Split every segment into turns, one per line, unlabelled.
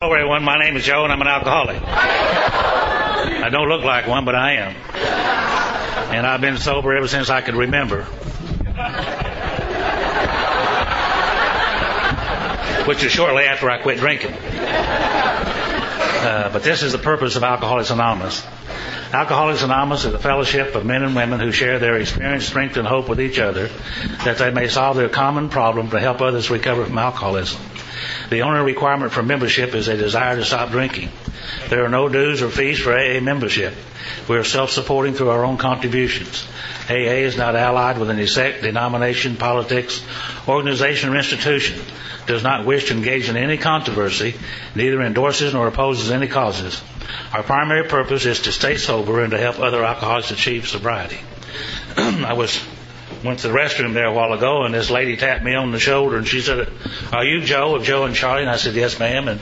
Hello everyone, my name is Joe and I'm an alcoholic. I don't look like one, but I am. And I've been sober ever since I could remember. Which is shortly after I quit drinking. But this is the purpose of Alcoholics Anonymous. Alcoholics Anonymous is a fellowship of men and women who share their experience, strength, and hope with each other that they may solve their common problem to help others recover from alcoholism. The only requirement for membership is a desire to stop drinking. There are no dues or fees for AA membership. We are self-supporting through our own contributions. AA is not allied with any sect, denomination, politics, organization, or institution. Does not wish to engage in any controversy, neither endorses nor opposes any causes. Our primary purpose is to stay sober and to help other alcoholics achieve sobriety. Went to the restroom there a while ago, and this lady tapped me on the shoulder, and she said, "Are you Joe of Joe and Charlie?" And I said, "Yes, ma'am." And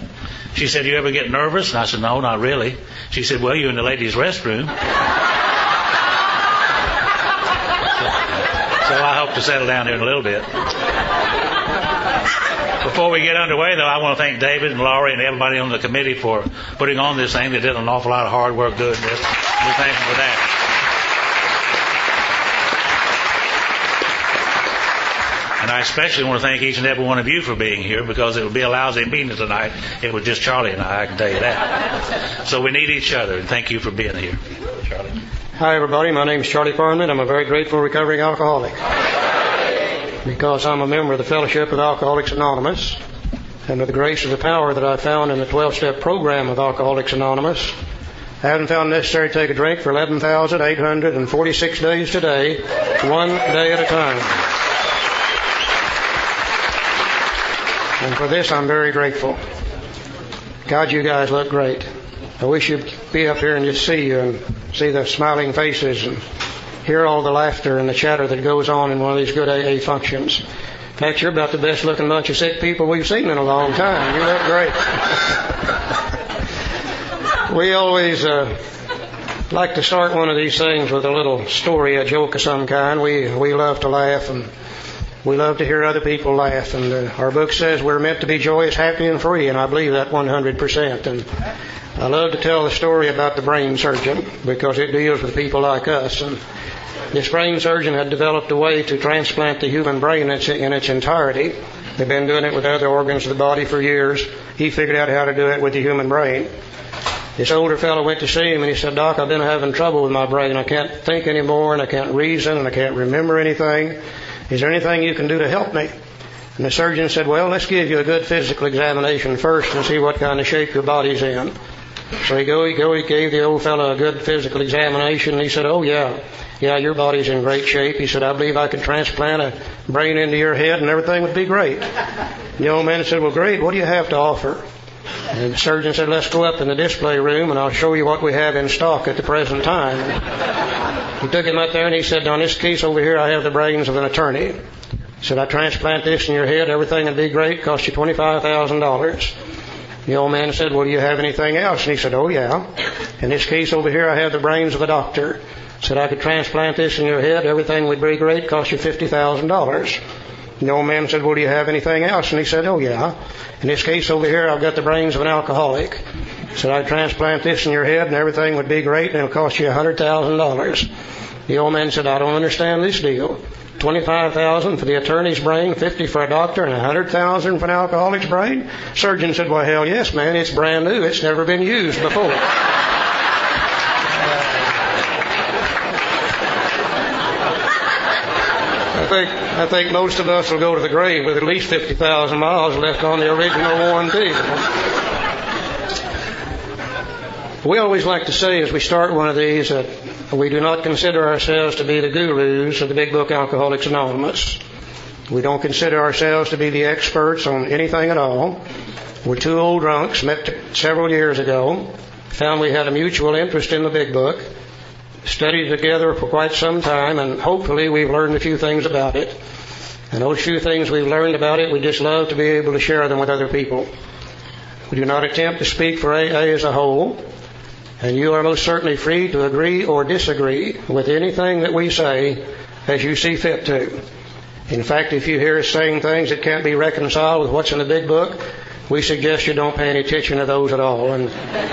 she said, "You ever get nervous?" And I said, "No, not really." She said, "Well, you're in the ladies' restroom." So I hope to settle down here in a little bit. Before we get underway, though, I want to thank David and Laurie and everybody on the committee for putting on this thing. They did an awful lot of hard work doing this. We thank them for that. And I especially want to thank each and every one of you for being here, because it would be a lousy meeting tonight if it was just Charlie and I can tell you that. So we need each other, and thank you for being here. Charlie.
Hi, everybody. My name is Charlie Farnman. I'm a very grateful recovering alcoholic. Because I'm a member of the Fellowship of Alcoholics Anonymous, and with the grace of the power that I found in the 12-step program of Alcoholics Anonymous, I haven't found it necessary to take a drink for 11,846 days today, one day at a time. And for this, I'm very grateful. God, you guys look great. I wish you'd be up here and just see you and see the smiling faces and hear all the laughter and the chatter that goes on in one of these good AA functions. In fact, you're about the best looking bunch of sick people we've seen in a long time. You look great. We always like to start one of these things with a little story, a joke of some kind. We love to laugh, and we love to hear other people laugh. And our book says we're meant to be joyous, happy, and free, and I believe that 100%. And I love to tell the story about the brain surgeon, because it deals with people like us. And this brain surgeon had developed a way to transplant the human brain in its entirety. They've been doing it with other organs of the body for years. He figured out how to do it with the human brain. This older fellow went to see him, and he said, "Doc, I've been having trouble with my brain. I can't think anymore, and I can't reason, and I can't remember anything. Is there anything you can do to help me?" And the surgeon said, "Well, let's give you a good physical examination first and see what kind of shape your body's in." So he gave the old fellow a good physical examination, and he said, "Oh, yeah, your body's in great shape." He said, "I believe I could transplant a brain into your head and everything would be great." And the old man said, "Well, great, what do you have to offer?" And the surgeon said, "Let's go up in the display room and I'll show you what we have in stock at the present time." He took him up there and he said, "On this case over here, I have the brains of an attorney." He said, "I transplant this in your head, everything would be great, cost you $25,000. The old man said, "Well, do you have anything else?" And he said, "Oh, yeah. In this case over here, I have the brains of a doctor." Said, "I could transplant this in your head, everything would be great, cost you $50,000. The old man said, "Well, do you have anything else?" And he said, "Oh, yeah. In this case over here, I've got the brains of an alcoholic." Said, "I'd transplant this in your head and everything would be great, and it'll cost you $100,000. The old man said, "I don't understand this deal. $25,000 for the attorney's brain, $50 for a doctor, and $100,000 for an alcoholic's brain?" Surgeon said, "Well, hell yes, man. It's brand new. It's never been used before." I think most of us will go to the grave with at least 50,000 miles left on the original warranty. We always like to say as we start one of these that we do not consider ourselves to be the gurus of the big book Alcoholics Anonymous. We don't consider ourselves to be the experts on anything at all. We're two old drunks, met several years ago, found we had a mutual interest in the big book, studied together for quite some time, and hopefully we've learned a few things about it. And those few things we've learned about it, we just love to be able to share them with other people. We do not attempt to speak for AA as a whole, and you are most certainly free to agree or disagree with anything that we say as you see fit to. In fact, if you hear us saying things that can't be reconciled with what's in the big book, we suggest you don't pay any attention to those at all, and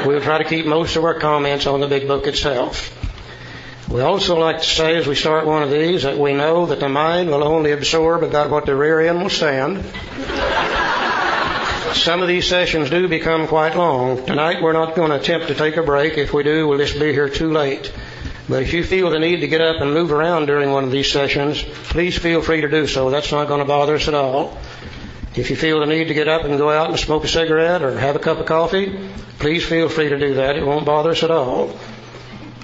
we'll try to keep most of our comments on the big book itself. We also like to say as we start one of these that we know that the mind will only absorb about what the rear end will stand. Some of these sessions do become quite long. Tonight we're not going to attempt to take a break. If we do, we'll just be here too late. But if you feel the need to get up and move around during one of these sessions, please feel free to do so. That's not going to bother us at all. If you feel the need to get up and go out and smoke a cigarette or have a cup of coffee, please feel free to do that. It won't bother us at all.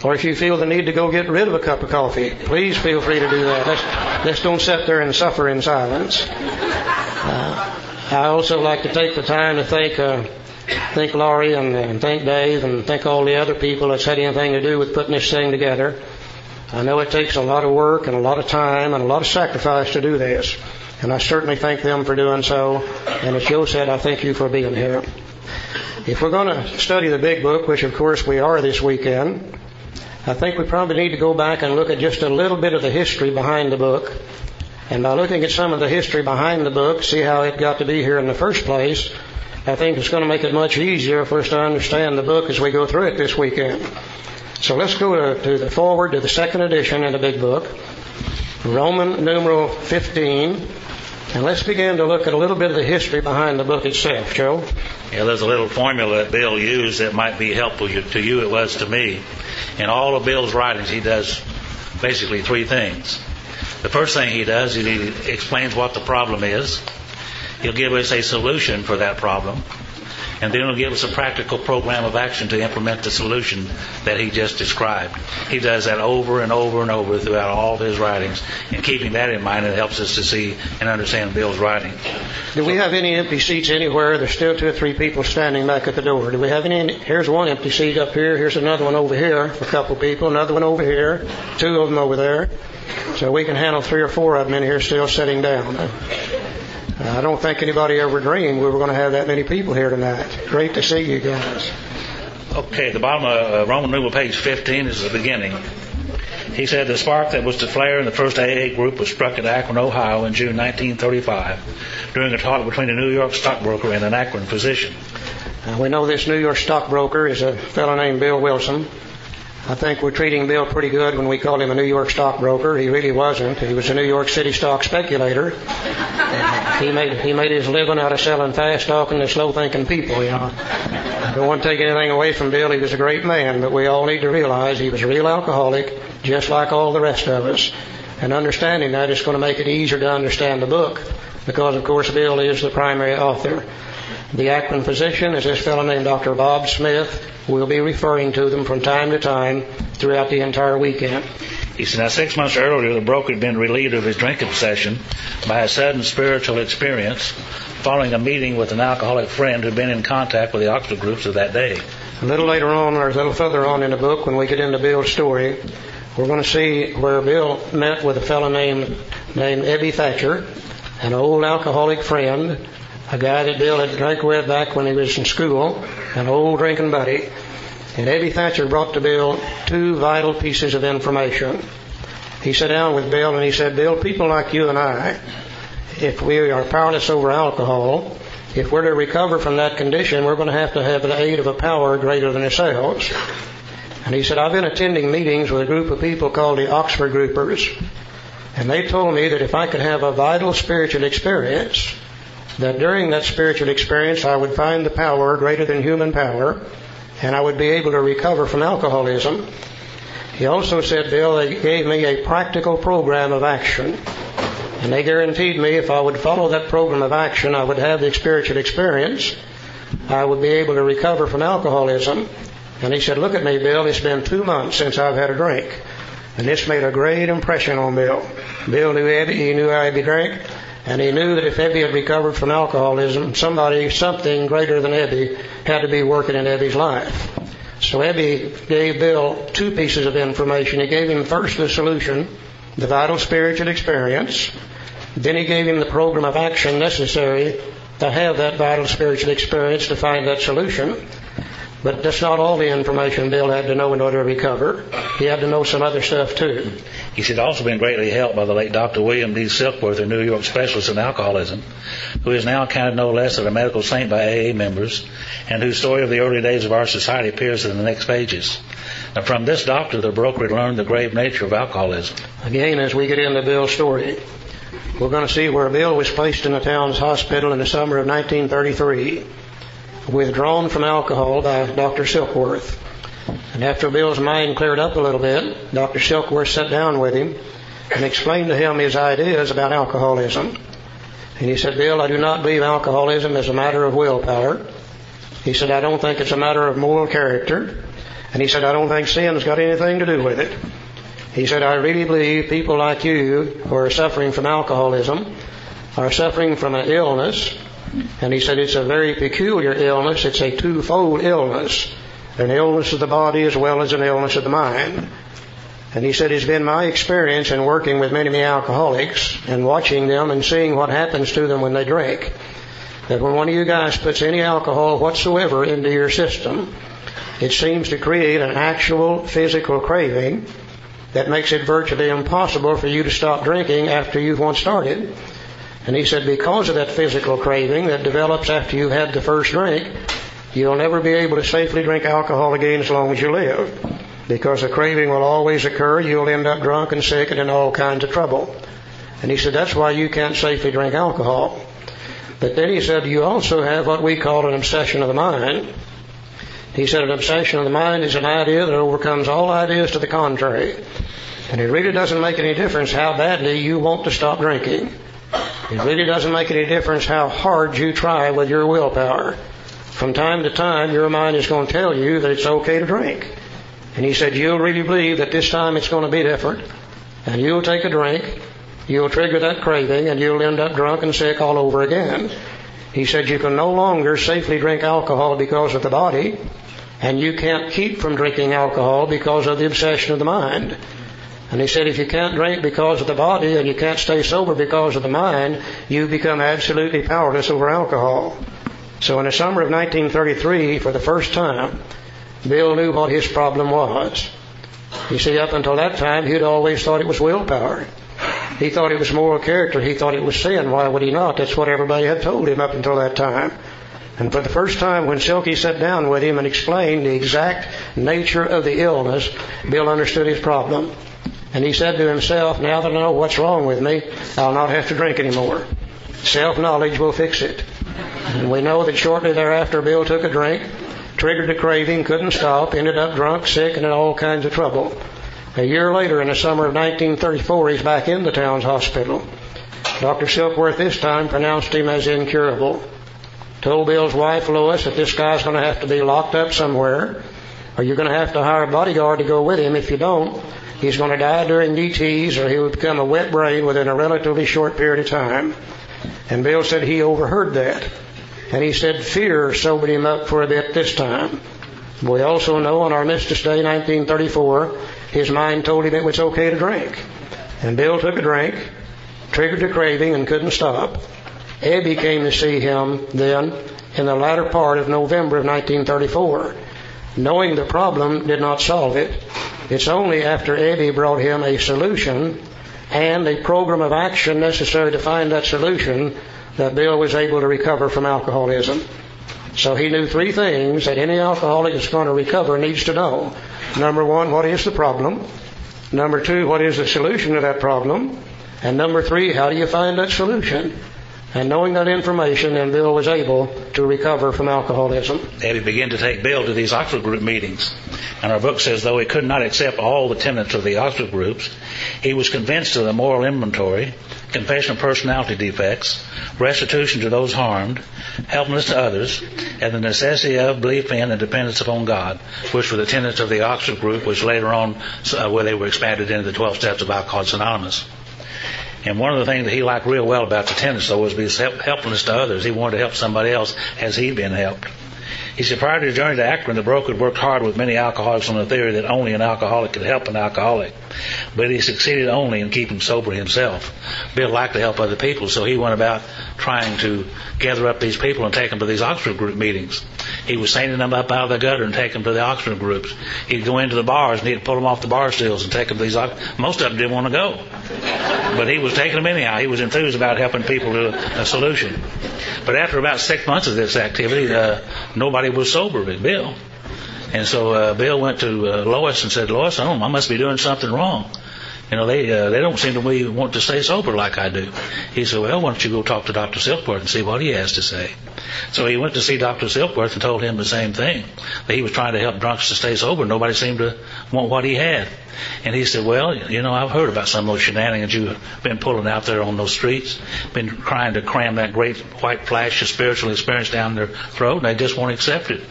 Or if you feel the need to go get rid of a cup of coffee, please feel free to do that. Let's don't sit there and suffer in silence. I also like to take the time to thank Laurie and thank Dave and thank all the other people that's had anything to do with putting this thing together. I know it takes a lot of work and a lot of time and a lot of sacrifice to do this. And I certainly thank them for doing so. And as Joe said, I thank you for being here. If we're going to study the big book, which of course we are this weekend, I think we probably need to go back and look at just a little bit of the history behind the book. And by looking at some of the history behind the book, see how it got to be here in the first place, I think it's going to make it much easier for us to understand the book as we go through it this weekend. So let's go to the forward to the second edition in the big book, Roman numeral 15, and let's begin to look at a little bit of the history behind the book itself. Joe?
Yeah, there's a little formula that Bill used that might be helpful to you. It was to me. In all of Bill's writings, he does basically three things. The first thing he does is he explains what the problem is. He'll give us a solution for that problem. And then he'll give us a practical program of action to implement the solution that he just described. He does that over and over and over throughout all of his writings. And keeping that in mind, it helps us to see and understand Bill's writing.
Do we have any empty seats anywhere? There's still 2 or 3 people standing back at the door. Do we have any? Here's one empty seat up here. Here's another one over here for a couple of people. Another one over here. 2 of them over there. So we can handle 3 or 4 of them in here still sitting down. I don't think anybody ever dreamed we were going to have that many people here tonight. Great to see you guys.
Okay, the bottom of Roman numeral page 15 is the beginning. He said the spark that was to flare in the first AA group was struck at Akron, Ohio in June 1935 during a talk between a New York stockbroker and an Akron physician.
We know this New York stockbroker is a fellow named Bill Wilson. I think we're treating Bill pretty good when we call him a New York stockbroker. He really wasn't. He was a New York City stock speculator. He made his living out of selling fast talking to slow thinking people, you know. I don't want to take anything away from Bill. He was a great man, but we all need to realize he was a real alcoholic, just like all the rest of us. And understanding that is going to make it easier to understand the book, because of course Bill is the primary author. The Akron physician is this fellow named Dr. Bob Smith. We'll be referring to them from time to time throughout the entire weekend.
He said, now 6 months earlier, the broker had been relieved of his drinking obsession by a sudden spiritual experience following a meeting with an alcoholic friend who had been in contact with the Oxford groups of that day.
A little later on, or a little further on in the book, when we get into Bill's story, we're going to see where Bill met with a fellow named Ebby Thatcher, an old alcoholic friend, a guy that Bill had drank with back when he was in school, an old drinking buddy. And Ebby Thatcher brought to Bill 2 vital pieces of information. He sat down with Bill and he said, Bill, people like you and I, if we are powerless over alcohol, if we're to recover from that condition, we're going to have the aid of a power greater than ourselves. And he said, I've been attending meetings with a group of people called the Oxford Groupers, and they told me that if I could have a vital spiritual experience, that during that spiritual experience I would find the power greater than human power, and I would be able to recover from alcoholism. He also said, Bill, they gave me a practical program of action, and they guaranteed me if I would follow that program of action, I would have the spiritual experience, I would be able to recover from alcoholism. And he said, look at me, Bill, it's been 2 months since I've had a drink. And this made a great impression on Bill. Bill knew Ebby, he knew how Ebby drank, and he knew that if Ebby had recovered from alcoholism, something greater than Ebby had to be working in Ebby's life. So Ebby gave Bill 2 pieces of information. He gave him first the solution, the vital spiritual experience. Then he gave him the program of action necessary to have that vital spiritual experience to find that solution. But that's not all the information Bill had to know in order to recover. He had to know some other stuff too.
He had also been greatly helped by the late Dr. William D. Silkworth, a New York specialist in alcoholism, who is now counted no less than a medical saint by AA members, and whose story of the early days of our society appears in the next pages. And from this doctor, the broker had learned the grave nature of alcoholism.
Again, as we get into Bill's story, we're going to see where Bill was placed in the town's hospital in the summer of 1933, withdrawn from alcohol by Dr. Silkworth. And after Bill's mind cleared up a little bit, Dr. Silkworth sat down with him and explained to him his ideas about alcoholism. And he said, Bill, I do not believe alcoholism is a matter of willpower. He said, I don't think it's a matter of moral character. And he said, I don't think sin's got anything to do with it. He said, I really believe people like you who are suffering from alcoholism are suffering from an illness. And he said, it's a very peculiar illness. It's a twofold illness. An illness of the body as well as an illness of the mind. And he said, it's been my experience in working with many alcoholics and watching them and seeing what happens to them when they drink, that when one of you guys puts any alcohol whatsoever into your system, it seems to create an actual physical craving that makes it virtually impossible for you to stop drinking after you've once started. And he said, because of that physical craving that develops after you've had the first drink, you'll never be able to safely drink alcohol again as long as you live. Because the craving will always occur, you'll end up drunk and sick and in all kinds of trouble. And he said, that's why you can't safely drink alcohol. But then he said, you also have what we call an obsession of the mind. He said, an obsession of the mind is an idea that overcomes all ideas to the contrary. And it really doesn't make any difference how badly you want to stop drinking. It really doesn't make any difference how hard you try with your willpower. From time to time, your mind is going to tell you that it's okay to drink. And he said, you'll really believe that this time it's going to be different. And you'll take a drink, you'll trigger that craving, and you'll end up drunk and sick all over again. He said, you can no longer safely drink alcohol because of the body, and you can't keep from drinking alcohol because of the obsession of the mind. And he said, if you can't drink because of the body and you can't stay sober because of the mind, you become absolutely powerless over alcohol. So in the summer of 1933, for the first time, Bill knew what his problem was. You see, up until that time, he'd always thought it was willpower. He thought it was moral character. He thought it was sin. Why would he not? That's what everybody had told him up until that time. And for the first time, when Silky sat down with him and explained the exact nature of the illness, Bill understood his problem. And he said to himself, now that I know what's wrong with me, I'll not have to drink anymore. Self-knowledge will fix it. And we know that shortly thereafter, Bill took a drink, triggered a craving, couldn't stop, ended up drunk, sick, and in all kinds of trouble. A year later, in the summer of 1934, he's back in the town's hospital. Dr. Silkworth this time pronounced him as incurable. Told Bill's wife, Lois, that this guy's going to have to be locked up somewhere, or you're going to have to hire a bodyguard to go with him. If you don't, he's going to die during DTs, or he will become a wet brain within a relatively short period of time. And Bill said he overheard that. And he said fear sobered him up for a bit this time. We also know on Armistice Day, 1934, his mind told him it was okay to drink. And Bill took a drink, triggered a craving, and couldn't stop. Ebbie came to see him then in the latter part of November of 1934. Knowing the problem did not solve it. It's only after Ebbie brought him a solution and a program of action necessary to find that solution that Bill was able to recover from alcoholism. So he knew three things that any alcoholic that's going to recover needs to know. Number one, what is the problem? Number two, what is the solution to that problem? And number three, how do you find that solution? And knowing that information, then Bill was able to recover from alcoholism.
Eddie began to take Bill to these Oxford group meetings. And our book says, though he could not accept all the tenets of the Oxford groups, he was convinced of the moral inventory, confession of personality defects, restitution to those harmed, helpfulness to others, and the necessity of belief in and dependence upon God, which were the tenets of the Oxford group, which later on, where they were expanded into the 12 steps of Alcoholics Anonymous. And one of the things that he liked real well about the tenets, though, was his helpfulness to others. He wanted to help somebody else as he'd been helped. He said prior to his journey to Akron, the broker had worked hard with many alcoholics on the theory that only an alcoholic could help an alcoholic. But he succeeded only in keeping sober himself. Bill liked to help other people, so he went about trying to gather up these people and take them to these Oxford group meetings. He was sending them up out of the gutter and taking them to the Oxford groups. He'd go into the bars and he'd pull them off the bar stools and take them to these. Most of them didn't want to go, but he was taking them anyhow. He was enthused about helping people to a solution. But after about 6 months of this activity, nobody was sober but Bill. And so Bill went to Lois and said, "Lois, I must be doing something wrong. You know, they don't seem to want to stay sober like I do." He said, "Well, why don't you go talk to Dr. Silkworth and see what he has to say?" So he went to see Dr. Silkworth and told him the same thing, that he was trying to help drunks to stay sober. Nobody seemed to want what he had. And he said, "Well, you know, I've heard about some of those shenanigans you've been pulling out there on those streets, been trying to cram that great white flash of spiritual experience down their throat, and they just won't accept it."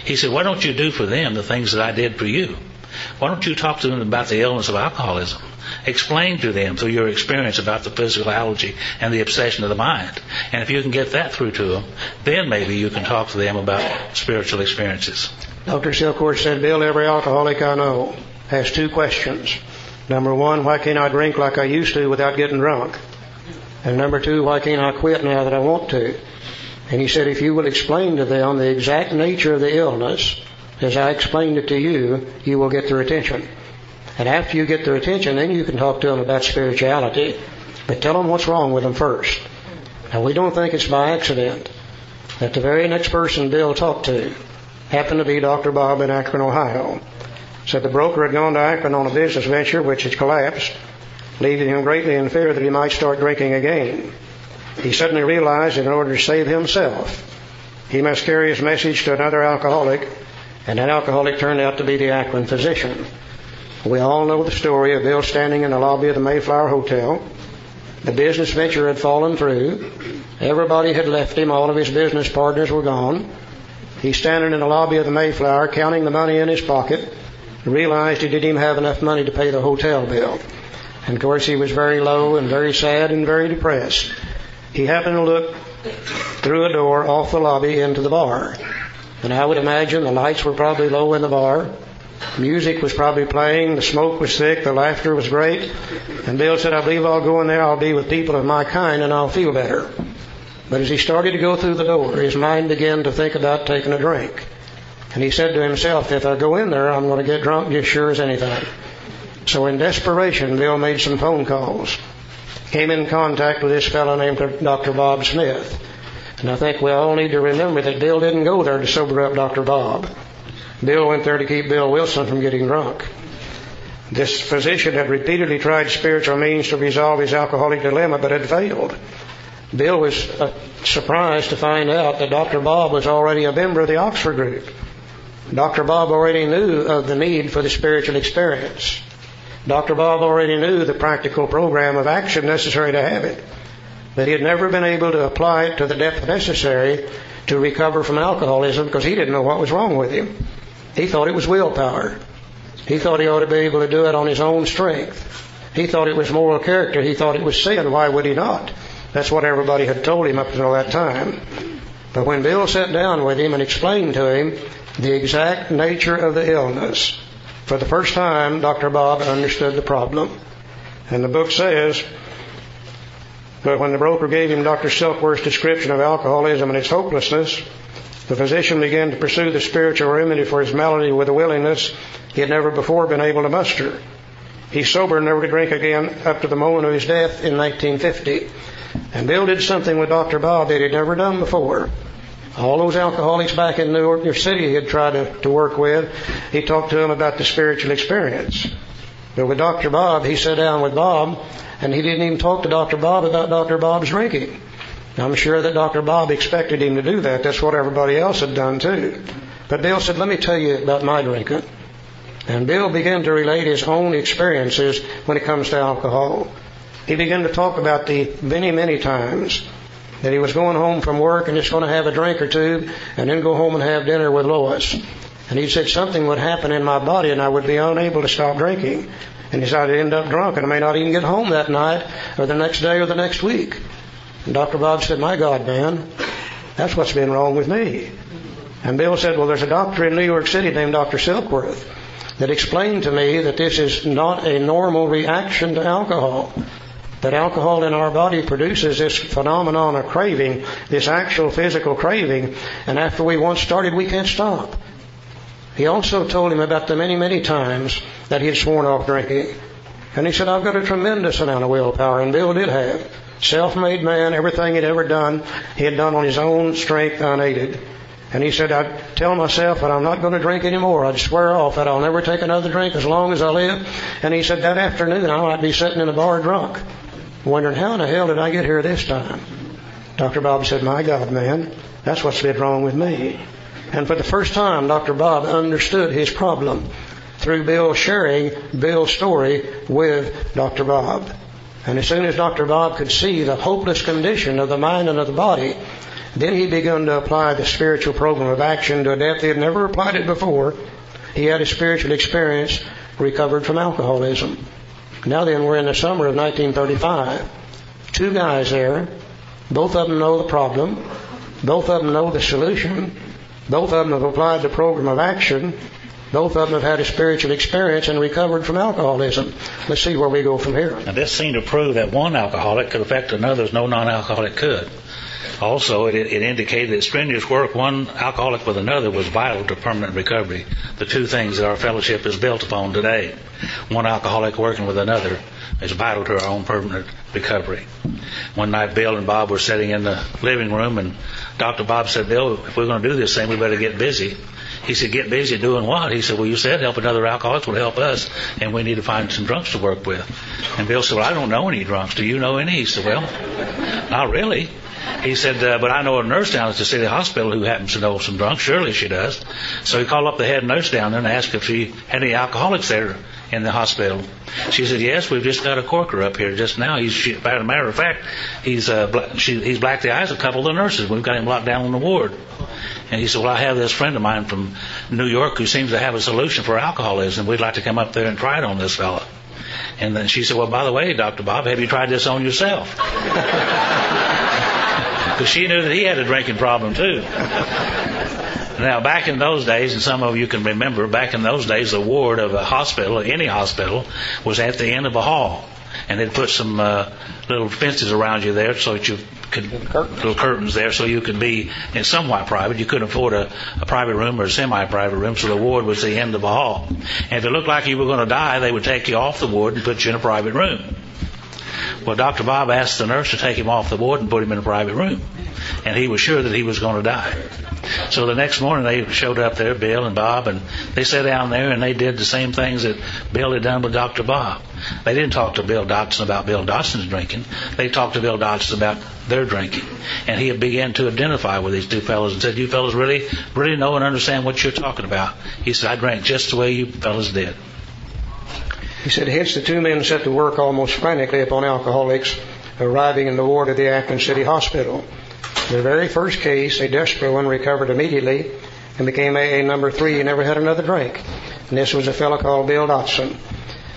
He said, "Why don't you do for them the things that I did for you? Why don't you talk to them about the illness of alcoholism? Explain to them through your experience about the physicality and the obsession of the mind. And if you can get that through to them, then maybe you can talk to them about spiritual experiences."
Dr. Silkworth said, "Bill, every alcoholic I know has two questions. Number one, why can't I drink like I used to without getting drunk? And number two, why can't I quit now that I want to?" And he said, if you will explain to them the exact nature of the illness, as I explained it to you, you will get their attention. And after you get their attention, then you can talk to them about spirituality. But tell them what's wrong with them first. Now, we don't think it's by accident that the very next person Bill talked to happened to be Dr. Bob in Akron, Ohio. Said the broker had gone to Akron on a business venture which had collapsed, leaving him greatly in fear that he might start drinking again. He suddenly realized that in order to save himself, he must carry his message to another alcoholic, and that alcoholic turned out to be the Akron physician. We all know the story of Bill standing in the lobby of the Mayflower Hotel. The business venture had fallen through. Everybody had left him. All of his business partners were gone. He's standing in the lobby of the Mayflower, counting the money in his pocket, and realized he didn't even have enough money to pay the hotel bill. And of course he was very low and very sad and very depressed. He happened to look through a door off the lobby into the bar. And I would imagine the lights were probably low in the bar. Music was probably playing. The smoke was thick. The laughter was great. And Bill said, "I believe I'll go in there. I'll be with people of my kind and I'll feel better." But as he started to go through the door, his mind began to think about taking a drink. And he said to himself, if I go in there, I'm going to get drunk just sure as anything. So in desperation, Bill made some phone calls. Came in contact with this fellow named Dr. Bob Smith. And I think we all need to remember that Bill didn't go there to sober up Dr. Bob. Bill went there to keep Bill Wilson from getting drunk. This physician had repeatedly tried spiritual means to resolve his alcoholic dilemma, but had failed. Bill was surprised to find out that Dr. Bob was already a member of the Oxford group. Dr. Bob already knew of the need for the spiritual experience. Dr. Bob already knew the practical program of action necessary to have it, but he had never been able to apply it to the depth necessary to recover from alcoholism because he didn't know what was wrong with him. He thought it was willpower. He thought he ought to be able to do it on his own strength. He thought it was moral character. He thought it was sin. Why would he not? That's what everybody had told him up until that time. But when Bill sat down with him and explained to him the exact nature of the illness, for the first time, Dr. Bob understood the problem. And the book says, but when the broker gave him Dr. Silkworth's description of alcoholism and its hopelessness, the physician began to pursue the spiritual remedy for his malady with a willingness he had never before been able to muster. He's sober and never to drink again up to the moment of his death in 1950. And Bill did something with Dr. Bob that he'd never done before. All those alcoholics back in New York City he had tried to work with, he talked to them about the spiritual experience. But with Dr. Bob, he sat down with Bob, and he didn't even talk to Dr. Bob about Dr. Bob's drinking. I'm sure that Dr. Bob expected him to do that. That's what everybody else had done too. But Bill said, let me tell you about my drinking. And Bill began to relate his own experiences when it comes to alcohol. He began to talk about the many, many times that he was going home from work and just going to have a drink or two and then go home and have dinner with Lois. And he said something would happen in my body and I would be unable to stop drinking. And he said I'd end up drunk and I may not even get home that night or the next day or the next week. And Dr. Bob said, my God, man, that's what's been wrong with me. And Bill said, well, there's a doctor in New York City named Dr. Silkworth that explained to me that this is not a normal reaction to alcohol. that alcohol in our body produces this phenomenon of craving, this actual physical craving, and after we once started, we can't stop. He also told him about the many, many times that he had sworn off drinking. And he said, I've got a tremendous amount of willpower, and Bill did have. Self-made man, everything he'd ever done, he had done on his own strength unaided. And he said, I'd tell myself that I'm not going to drink anymore. I'd swear off that I'll never take another drink as long as I live. And he said, that afternoon I might be sitting in a bar drunk, wondering, how in the hell did I get here this time? Dr. Bob said, my God, man, that's what's been wrong with me. And for the first time, Dr. Bob understood his problem through Bill sharing Bill's story with Dr. Bob. And as soon as Dr. Bob could see the hopeless condition of the mind and of the body, then he began to apply the spiritual program of action to a depth he had never applied it before. He had a spiritual experience, recovered from alcoholism. Now then, we're in the summer of 1935. Two guys there. Both of them know the problem. Both of them know the solution. Both of them have applied the program of action. Both of them have had a spiritual experience and recovered from alcoholism. Let's see where we go from here.
Now, this seemed to prove that one alcoholic could affect another as no non-alcoholic could. Also, it indicated that strenuous work, one alcoholic with another, was vital to permanent recovery, the two things that our fellowship is built upon today. One alcoholic working with another is vital to our own permanent recovery. One night, Bill and Bob were sitting in the living room, and Dr. Bob said, Bill, if we're going to do this thing, we better get busy. He said, get busy doing what? He said, well, you said helping other alcoholics would help us, and we need to find some drunks to work with. And Bill said, well, I don't know any drunks. Do you know any? He said, well, not really. He said, but I know a nurse down at the city hospital who happens to know some drunks. Surely she does. So he called up the head nurse down there and asked if she had any alcoholics there in the hospital. She said, yes, we've just got a corker up here just now. As a matter of fact, he's blacked the eyes of a couple of the nurses. We've got him locked down on the ward. And he said, well, I have this friend of mine from New York who seems to have a solution for alcoholism. We'd like to come up there and try it on this fella. And then she said, well, by the way, Dr. Bob, have you tried this on yourself? Because she knew that he had a drinking problem too. Now, back in those days, and some of you can remember, back in those days, the ward of a hospital, any hospital, was at the end of a hall. And they'd put some little fences around you there so that you could, little curtains there so you could be in somewhat private. You couldn't afford a private room or a semi-private room, so the ward was the end of a hall. And if it looked like you were going to die, they would take you off the ward and put you in a private room. Well, Dr. Bob asked the nurse to take him off the ward and put him in a private room. And he was sure that he was going to die. So the next morning they showed up there, Bill and Bob, and they sat down there and they did the same things that Bill had done with Dr. Bob. They didn't talk to Bill Dotson about Bill Dotson's drinking. They talked to Bill Dotson about their drinking. And he began to identify with these two fellows and said, you fellows really know and understand what you're talking about. He said, I drank just the way you fellows did.
He said, hence the two men set to work almost frantically upon alcoholics arriving in the ward of the Akron City Hospital. Their very first case, a desperate one, recovered immediately and became AA number 3 and never had another drink. And this was a fellow called Bill Dotson.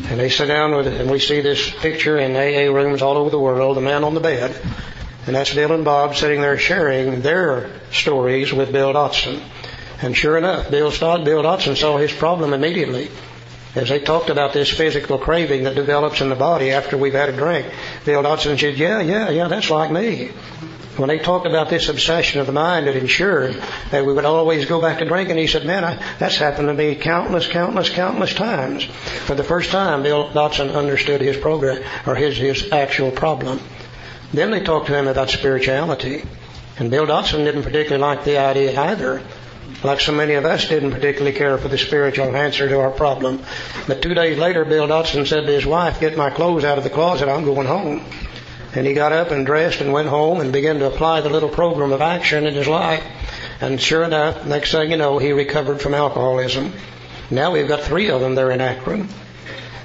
And they sit down with it, and we see this picture in AA rooms all over the world, the man on the bed. And that's Bill and Bob sitting there sharing their stories with Bill Dotson. And sure enough, Bill Dotson saw his problem immediately. As they talked about this physical craving that develops in the body after we've had a drink, Bill Dotson said, yeah, that's like me. When they talked about this obsession of the mind that ensured that we would always go back to drinking, he said, man, that's happened to me countless times. For the first time, Bill Dotson understood his program, or his actual problem. Then they talked to him about spirituality. And Bill Dotson didn't particularly like the idea either. Like so many of us didn't particularly care for the spiritual answer to our problem. But 2 days later, Bill Dotson said to his wife, get my clothes out of the closet, I'm going home. And he got up and dressed and went home and began to apply the little program of action in his life. And sure enough, next thing you know, he recovered from alcoholism. Now we've got 3 of them there in Akron.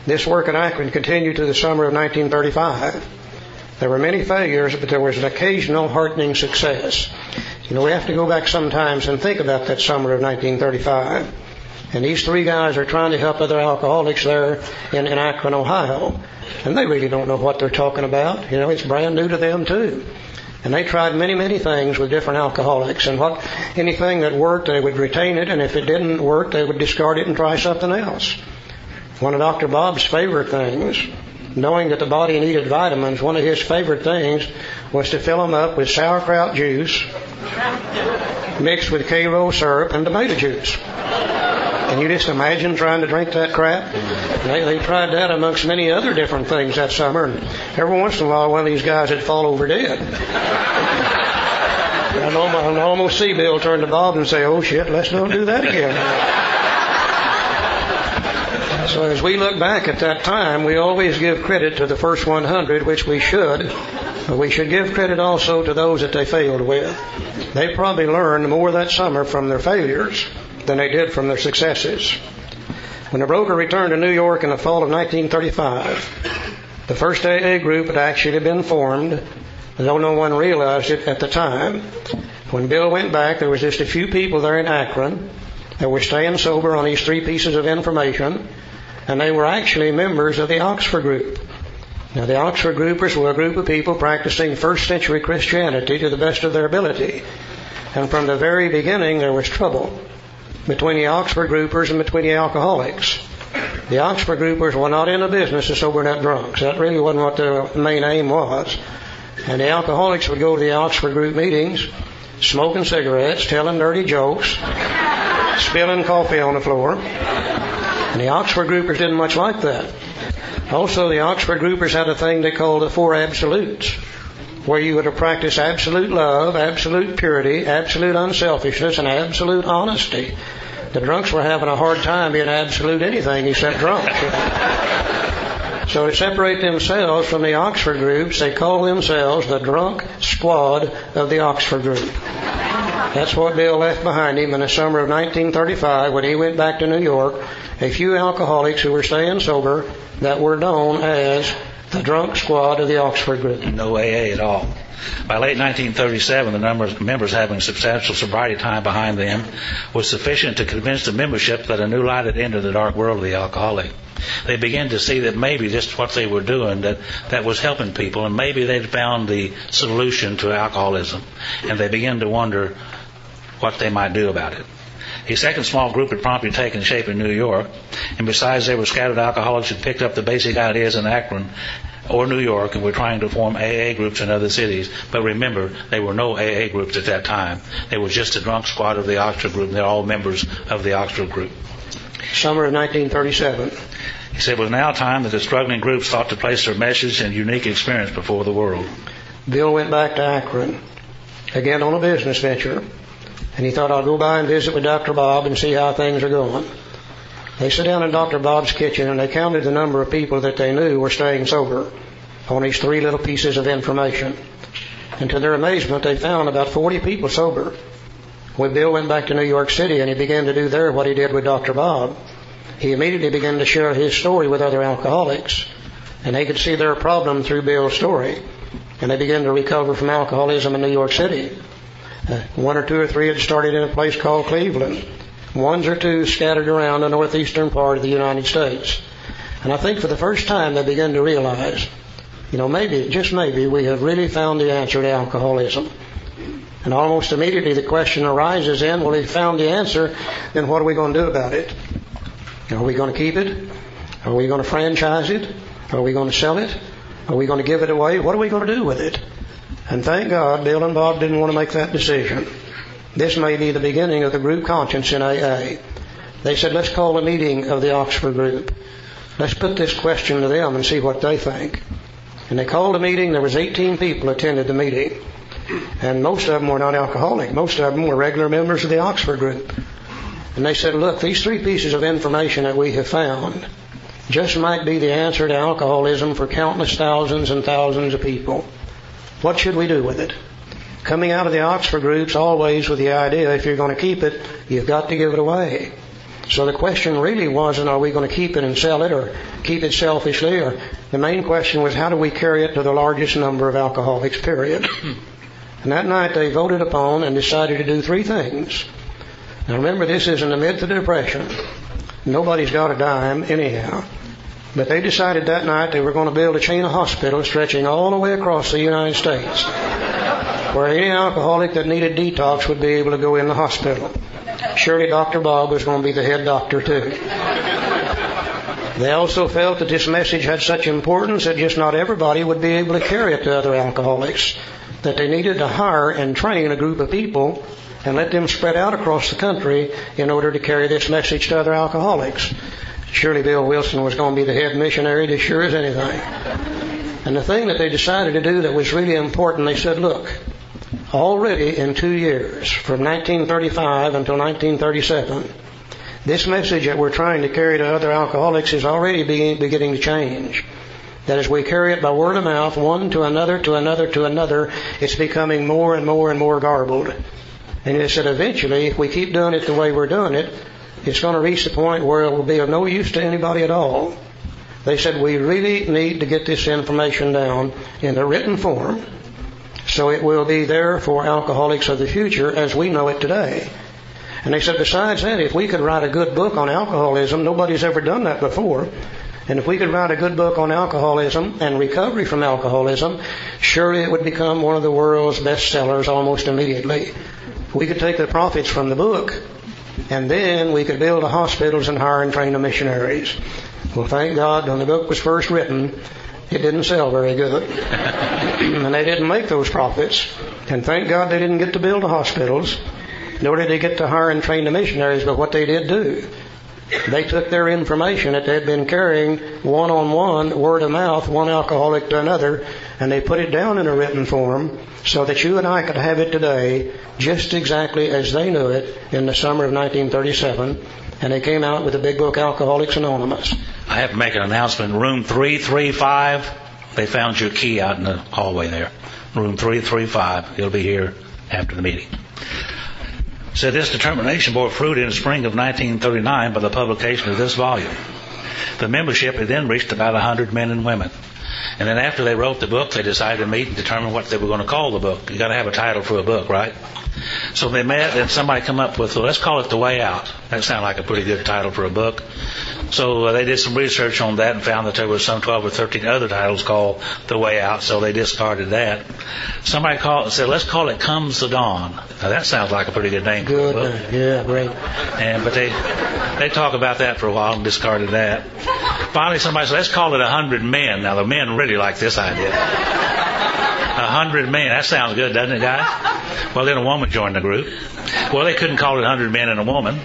This work in Akron continued to the summer of 1935. There were many failures, but there was an occasional heartening success. You know, we have to go back sometimes and think about that summer of 1935. And these 3 guys are trying to help other alcoholics there in Akron, Ohio. And they really don't know what they're talking about. You know, it's brand new to them too. And they tried many things with different alcoholics. And anything that worked, they would retain it. And if it didn't work, they would discard it and try something else. One of Dr. Bob's favorite things knowing that the body needed vitamins, one of his favorite things was to fill them up with sauerkraut juice mixed with Karo syrup and tomato juice. Can you just imagine trying to drink that crap? They tried that amongst many other different things that summer, and every once in a while one of these guys would fall over dead. I'd almost see Bill turn to Bob and say, "Oh shit, let's not do that again." So as we look back at that time, we always give credit to the first 100, which we should. But we should give credit also to those that they failed with. They probably learned more that summer from their failures than they did from their successes. When the broker returned to New York in the fall of 1935, the first AA group had actually been formed, though no one realized it at the time. When Bill went back, there was just a few people there in Akron that were staying sober on these three pieces of information, and they were actually members of the Oxford group. Now, the Oxford groupers were a group of people practicing first century Christianity to the best of their ability. And from the very beginning, there was trouble between the Oxford groupers and between the alcoholics. The Oxford groupers were not in the business of sobering up drunks. That really wasn't what their main aim was. And the alcoholics would go to the Oxford group meetings, smoking cigarettes, telling dirty jokes, spilling coffee on the floor. And the Oxford groupers didn't much like that. Also, the Oxford groupers had a thing they called the Four Absolutes, where you were to practice absolute love, absolute purity, absolute unselfishness, and absolute honesty. The drunks were having a hard time being absolute anything except drunks. So to separate themselves from the Oxford groups, they called themselves the Drunk Squad of the Oxford group. That's what Bill left behind him in the summer of 1935 when he went back to New York. A few alcoholics who were staying sober that were known as the Drunk Squad of the Oxford group.
No AA at all. By late 1937, the number of members having substantial sobriety time behind them was sufficient to convince the membership that a new light had entered the dark world of the alcoholic. They began to see that maybe just what they were doing, that was helping people, and maybe they'd found the solution to alcoholism, and they began to wonder what they might do about it. A second small group had promptly taken shape in New York, and besides, there were scattered alcoholics who picked up the basic ideas in Akron or New York and were trying to form AA groups in other cities. But remember, there were no AA groups at that time. They were just a drunk squad of the Oxford group, and they're all members of the Oxford group.
Summer of 1937.
He said it was now time that the struggling groups thought to place their message and unique experience before the world.
Bill went back to Akron, again on a business venture. And he thought, I'll go by and visit with Dr. Bob and see how things are going. They sat down in Dr. Bob's kitchen and they counted the number of people that they knew were staying sober on these three little pieces of information. And to their amazement, they found about 40 people sober. When Bill went back to New York City and he began to do there what he did with Dr. Bob, he immediately began to share his story with other alcoholics. And they could see their problem through Bill's story. And they began to recover from alcoholism in New York City. One or two or three had started in a place called Cleveland. Ones or two scattered around the northeastern part of the United States. And I think for the first time they began to realize, maybe, just maybe, we have really found the answer to alcoholism. And almost immediately the question arises then, well, if we found the answer, then what are we going to do about it? Are we going to keep it? Are we going to franchise it? Are we going to sell it? Are we going to give it away? What are we going to do with it? And thank God, Bill and Bob didn't want to make that decision. This may be the beginning of the group conscience in AA. They said, let's call a meeting of the Oxford group. Let's put this question to them and see what they think. And they called a meeting. There was 18 people attended the meeting. And most of them were not alcoholic. Most of them were regular members of the Oxford group. And they said, look, these three pieces of information that we have found just might be the answer to alcoholism for countless thousands and thousands of people. What should we do with it? Coming out of the Oxford groups always with the idea, if you're going to keep it, you've got to give it away. So the question really wasn't, are we going to keep it and sell it or keep it selfishly? Or the main question was, how do we carry it to the largest number of alcoholics, period? And that night they voted upon and decided to do three things. Now remember, this is in the midst of the Depression. Nobody's got a dime anyhow. But they decided that night they were going to build a chain of hospitals stretching all the way across the United States, where any alcoholic that needed detox would be able to go in the hospital. Surely Dr. Bob was going to be the head doctor too. They also felt that this message had such importance that just not everybody would be able to carry it to other alcoholics, that they needed to hire and train a group of people and let them spread out across the country in order to carry this message to other alcoholics. Surely Bill Wilson was going to be the head missionary as sure as anything. And the thing that they decided to do that was really important, they said, look, already in 2 years, from 1935 until 1937, this message that we're trying to carry to other alcoholics is already beginning to change. That as we carry it by word of mouth, one to another, to another, to another, it's becoming more and more and more garbled. And they said eventually, if we keep doing it the way we're doing it, it's going to reach the point where it will be of no use to anybody at all. They said we really need to get this information down in a written form so it will be there for alcoholics of the future as we know it today. And they said besides that, if we could write a good book on alcoholism, nobody's ever done that before, and if we could write a good book on alcoholism and recovery from alcoholism, surely it would become one of the world's best sellers almost immediately. We could take the profits from the book, and then we could build the hospitals and hire and train the missionaries. Well, thank God, when the book was first written, it didn't sell very good. And they didn't make those profits. And thank God they didn't get to build the hospitals, nor did they get to hire and train the missionaries. But what they did do, they took their information that they'd been carrying one-on-one, word of mouth, one alcoholic to another, and they put it down in a written form so that you and I could have it today just exactly as they knew it in the summer of 1937. And they came out with the big book, Alcoholics Anonymous.
I have to make an announcement. Room 335, they found your key out in the hallway there. Room 335. It'll be here after the meeting. So this determination bore fruit in the spring of 1939 by the publication of this volume. The membership had then reached about 100 men and women. And then after they wrote the book, they decided to meet and determine what they were going to call the book. You got to have a title for a book, right? So they met and somebody come up with, well, let's call it The Way Out. That sounded like a pretty good title for a book. So they did some research on that and found that there were some 12 or 13 other titles called The Way Out, so they discarded that. Somebody called and said, let's call it Comes the Dawn. Now that sounds like a pretty good name for a book.
Yeah, great.
But they talk about that for a while and discarded that. Finally somebody said, let's call it 100 Men. Now the men really like this idea. 100 men. That sounds good, doesn't it, guys? Well, then a woman joined the group. Well, they couldn't call it 100 men and a woman.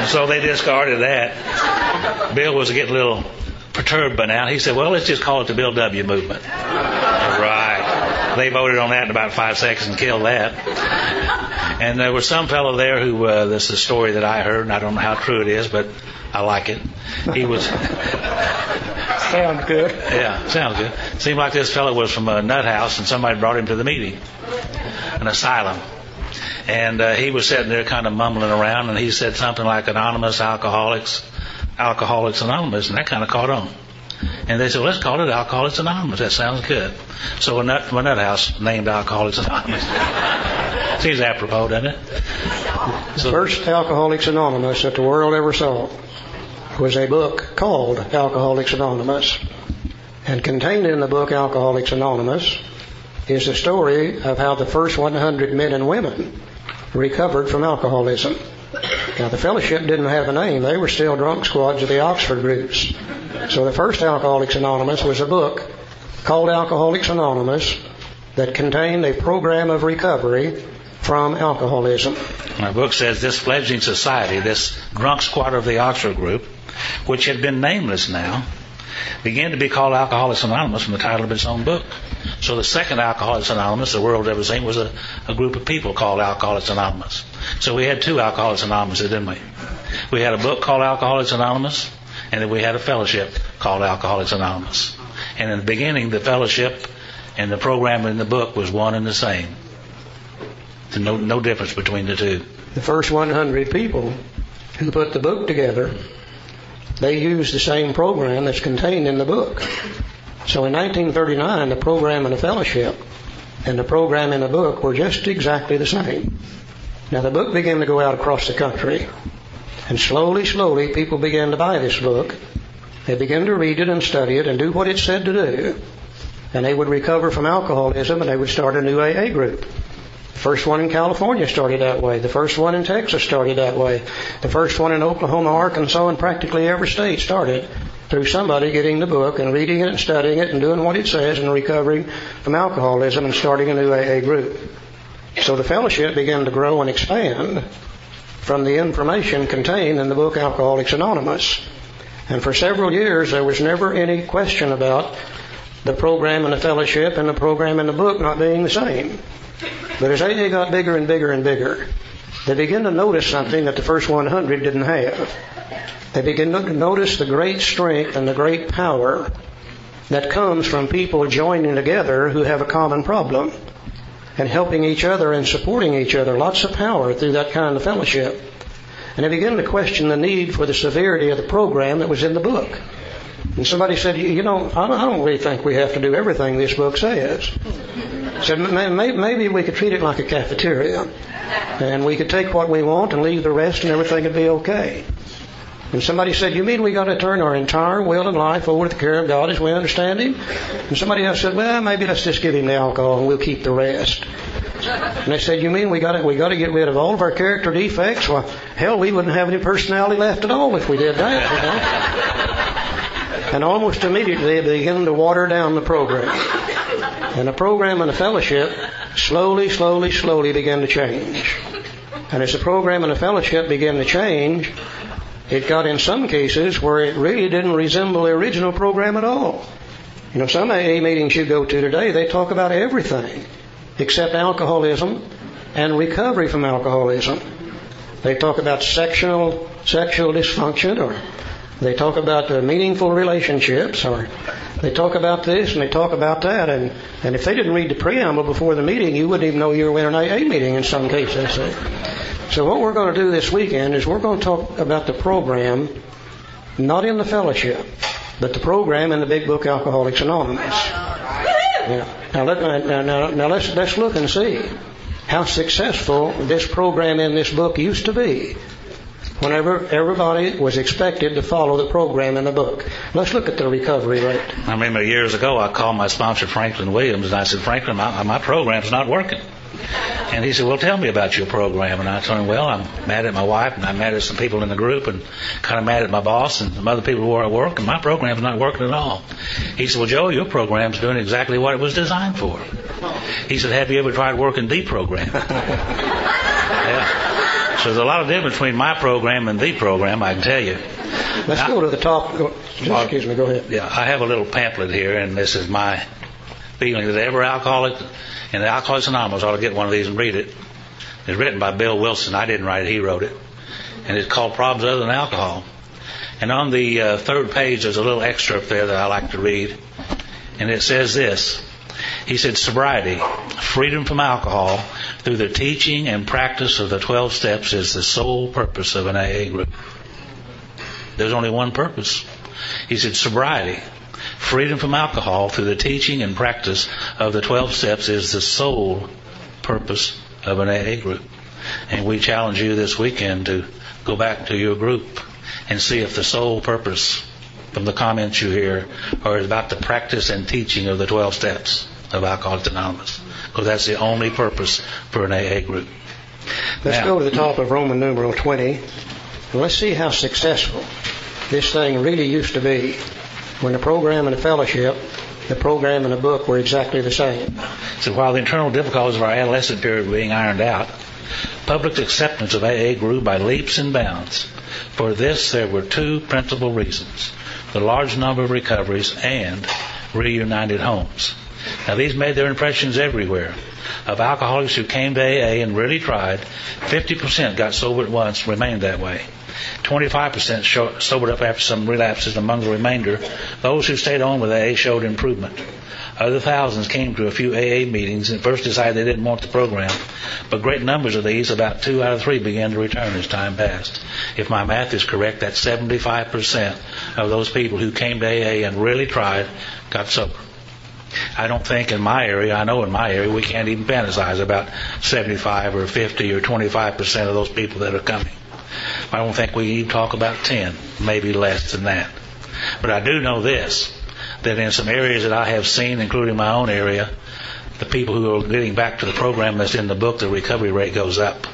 So they discarded that. Bill was getting a little perturbed by now. He said, well, let's just call it the Bill W. Movement. Right. They voted on that in about 5 seconds and killed that. And there was some fellow there who, this is a story that I heard, and I don't know how true it is, but I like it. He was...
Sounds good.
Yeah, sounds good. Seemed like this fellow was from a nut house, and somebody brought him to the meeting, an asylum. And he was sitting there kind of mumbling around, and he said something like Anonymous Alcoholics Anonymous, and that kind of caught on. And they said, well, let's call it Alcoholics Anonymous. That sounds good. So a nut from a nut house named Alcoholics Anonymous. Seems apropos, doesn't it?
The first Alcoholics Anonymous that the world ever saw was a book called Alcoholics Anonymous. And contained in the book Alcoholics Anonymous is the story of how the first 100 men and women recovered from alcoholism. Now, the fellowship didn't have a name. They were still drunk squads of the Oxford groups. So the first Alcoholics Anonymous was a book called Alcoholics Anonymous that contained a program of recovery from alcoholism.
My book says this fledgling society, this drunk squad of the Oxford group, which had been nameless now, began to be called Alcoholics Anonymous from the title of its own book. So the second Alcoholics Anonymous the world ever seen was a group of people called Alcoholics Anonymous. So we had two Alcoholics Anonymous, didn't we? We had a book called Alcoholics Anonymous, and then we had a fellowship called Alcoholics Anonymous. And in the beginning, the fellowship and the program in the book was one and the same. No difference between the two.
The first 100 people who put the book together, they used the same program that's contained in the book. So in 1939, the program in the fellowship and the program in the book were just exactly the same. Now the book began to go out across the country, and slowly people began to buy this book. They began to read it and study it and do what it said to do. And they would recover from alcoholism, and they would start a new AA group. The first one in California started that way. The first one in Texas started that way. The first one in Oklahoma, Arkansas, and practically every state started through somebody getting the book and reading it and studying it and doing what it says and recovering from alcoholism and starting a new AA group. So the fellowship began to grow and expand from the information contained in the book Alcoholics Anonymous. And for several years there was never any question about the program and the fellowship and the program and the book not being the same. But as AA got bigger and bigger and bigger, they began to notice something that the first 100 didn't have. They began to notice the great strength and the great power that comes from people joining together who have a common problem and helping each other and supporting each other. Lots of power through that kind of fellowship. And they began to question the need for the severity of the program that was in the book. And somebody said, I don't really think we have to do everything this book says. Said, maybe we could treat it like a cafeteria, and we could take what we want and leave the rest, and everything would be okay. And somebody said, you mean we got to turn our entire will and life over to the care of God as we understand Him? And somebody else said, well, maybe let's just give Him the alcohol and we'll keep the rest. And they said, you mean we got to get rid of all of our character defects? Well, hell, we wouldn't have any personality left at all if we did that. And almost immediately they began to water down the program. And the program and the fellowship slowly began to change. And as the program and the fellowship began to change, it got in some cases where it really didn't resemble the original program at all. Some AA meetings you go to today, they talk about everything except alcoholism and recovery from alcoholism. They talk about sexual dysfunction, or they talk about meaningful relationships, or they talk about this and they talk about that. And if they didn't read the preamble before the meeting, you wouldn't even know you were in an AA meeting in some cases. So what we're going to do this weekend is we're going to talk about the program, not in the fellowship, but the program in the big book Alcoholics Anonymous. Yeah. Now let's look and see how successful this program in this book used to be whenever everybody was expected to follow the program in the book. Let's look at the recovery rate.
I remember years ago I called my sponsor Franklin Williams and I said, Franklin, my program's not working. And he said, well, tell me about your program. And I told him, well, I'm mad at my wife and I'm mad at some people in the group and kind of mad at my boss and some other people who are at work, and my program's not working at all. He said, well, Joe, your program's doing exactly what it was designed for. He said, have you ever tried working the program? Yeah. So there's a lot of difference between my program and the program, I can tell you.
Let's go to the top. Excuse me, go ahead.
Yeah, I have a little pamphlet here, and this is my feeling that every alcoholic in the Alcoholics Anonymous ought to get one of these and read it. It's written by Bill Wilson. I didn't write it, he wrote it. And it's called Problems Other Than Alcohol. And on the third page there's a little extra up there that I like to read. And it says this. He said, sobriety, freedom from alcohol through the teaching and practice of the 12 steps is the sole purpose of an AA group. There's only one purpose. He said, sobriety, freedom from alcohol through the teaching and practice of the 12 steps is the sole purpose of an AA group. And we challenge you this weekend to go back to your group and see if the sole purpose from the comments you hear are about the practice and teaching of the 12 steps of Alcoholics Anonymous. Because that's the only purpose for an AA group.
Let's go to the top of Roman numeral 20. And let's see how successful this thing really used to be when the program and the fellowship, the program and the book were exactly the same.
So while the internal difficulties of our adolescent period were being ironed out, public acceptance of AA grew by leaps and bounds. For this there were two principal reasons: the large number of recoveries and reunited homes. Now these made their impressions everywhere. Of alcoholics who came to AA and really tried, 50% got sober at once, remained that way. 25% sobered up after some relapses. Among the remainder, those who stayed on with AA showed improvement. Other thousands came to a few AA meetings and first decided they didn't want the program, but great numbers of these, about 2 out of 3, began to return as time passed. If my math is correct, that's 75% of those people who came to AA and really tried got sober. I don't think in my area, I know in my area, we can't even fantasize about 75 or 50 or 25% of those people that are coming. I don't think we even talk about 10, maybe less than that. But I do know this, that in some areas that I have seen, including my own area, the people who are getting back to the program that's in the book, the recovery rate goes up.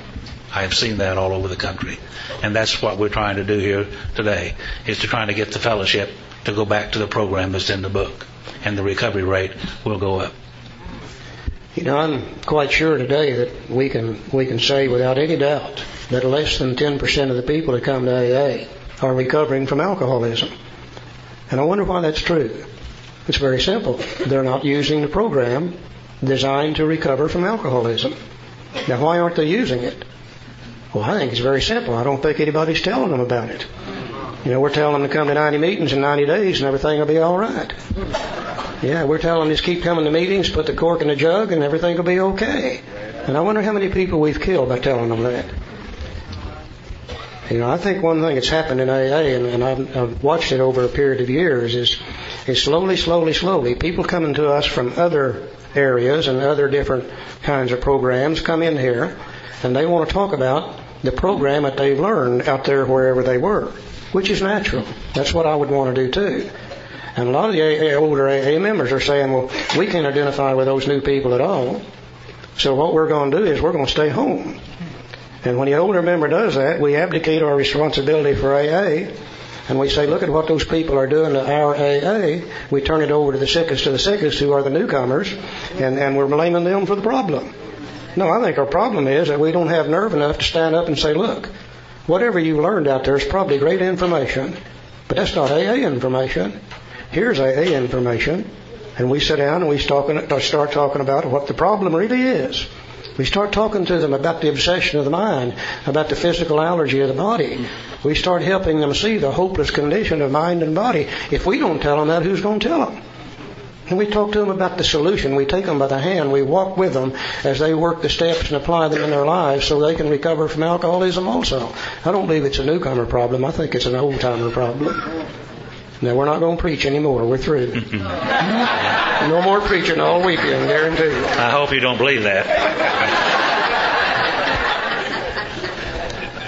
I have seen that all over the country. And that's what we're trying to do here today, is to try to get the fellowship to go back to the program that's in the book. And the recovery rate will go up.
You know, I'm quite sure today that we can say without any doubt that less than 10% of the people that come to AA are recovering from alcoholism. And I wonder why that's true. It's very simple. They're not using the program designed to recover from alcoholism. Now, why aren't they using it? Well, I think it's very simple. I don't think anybody's telling them about it. You know, we're telling them to come to 90 meetings in 90 days and everything will be all right. Yeah, we're telling them just keep coming to meetings, put the cork in the jug, and everything will be okay. And I wonder how many people we've killed by telling them that. You know, I think one thing that's happened in AA, and I've watched it over a period of years, is slowly, people coming to us from other areas and other different kinds of programs come in here, and they want to talk about the program that they've learned out there wherever they were, which is natural. That's what I would want to do too. And a lot of the older AA members are saying, well, we can't identify with those new people at all. So what we're going to do is we're going to stay home. And when the older member does that, we abdicate our responsibility for AA, and we say, look at what those people are doing to our AA. We turn it over to the sickest of the sickest, who are the newcomers, and we're blaming them for the problem. No, I think our problem is that we don't have nerve enough to stand up and say, look, whatever you learned out there is probably great information, but that's not AA information. Here's AA information, and we sit down and we start talking about what the problem really is. We start talking to them about the obsession of the mind, about the physical allergy of the body. We start helping them see the hopeless condition of mind and body. If we don't tell them that, who's going to tell them? And we talk to them about the solution. We take them by the hand. We walk with them as they work the steps and apply them in their lives so they can recover from alcoholism also. I don't believe it's a newcomer problem. I think it's an old-timer problem. Now, we're not going to preach anymore. We're through. No more preaching all weekend, guaranteed.
I hope you don't believe that.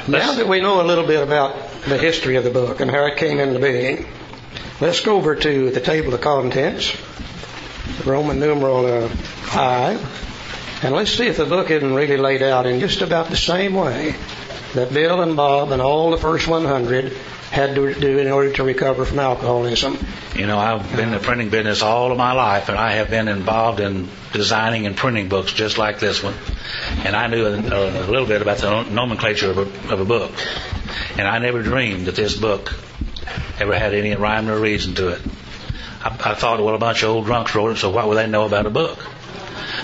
Now that we know a little bit about the history of the book and how it came into being, let's go over to the table of contents, Roman numeral I, and let's see if the book isn't really laid out in just about the same way that Bill and Bob and all the first 100 had to do in order to recover from alcoholism.
You know, I've been in the printing business all of my life, and I have been involved in designing and printing books just like this one. And I knew a little bit about the nomenclature of a book. And I never dreamed that this book ever had any rhyme or reason to it. I thought, well, a bunch of old drunks wrote it, so what would they know about a book?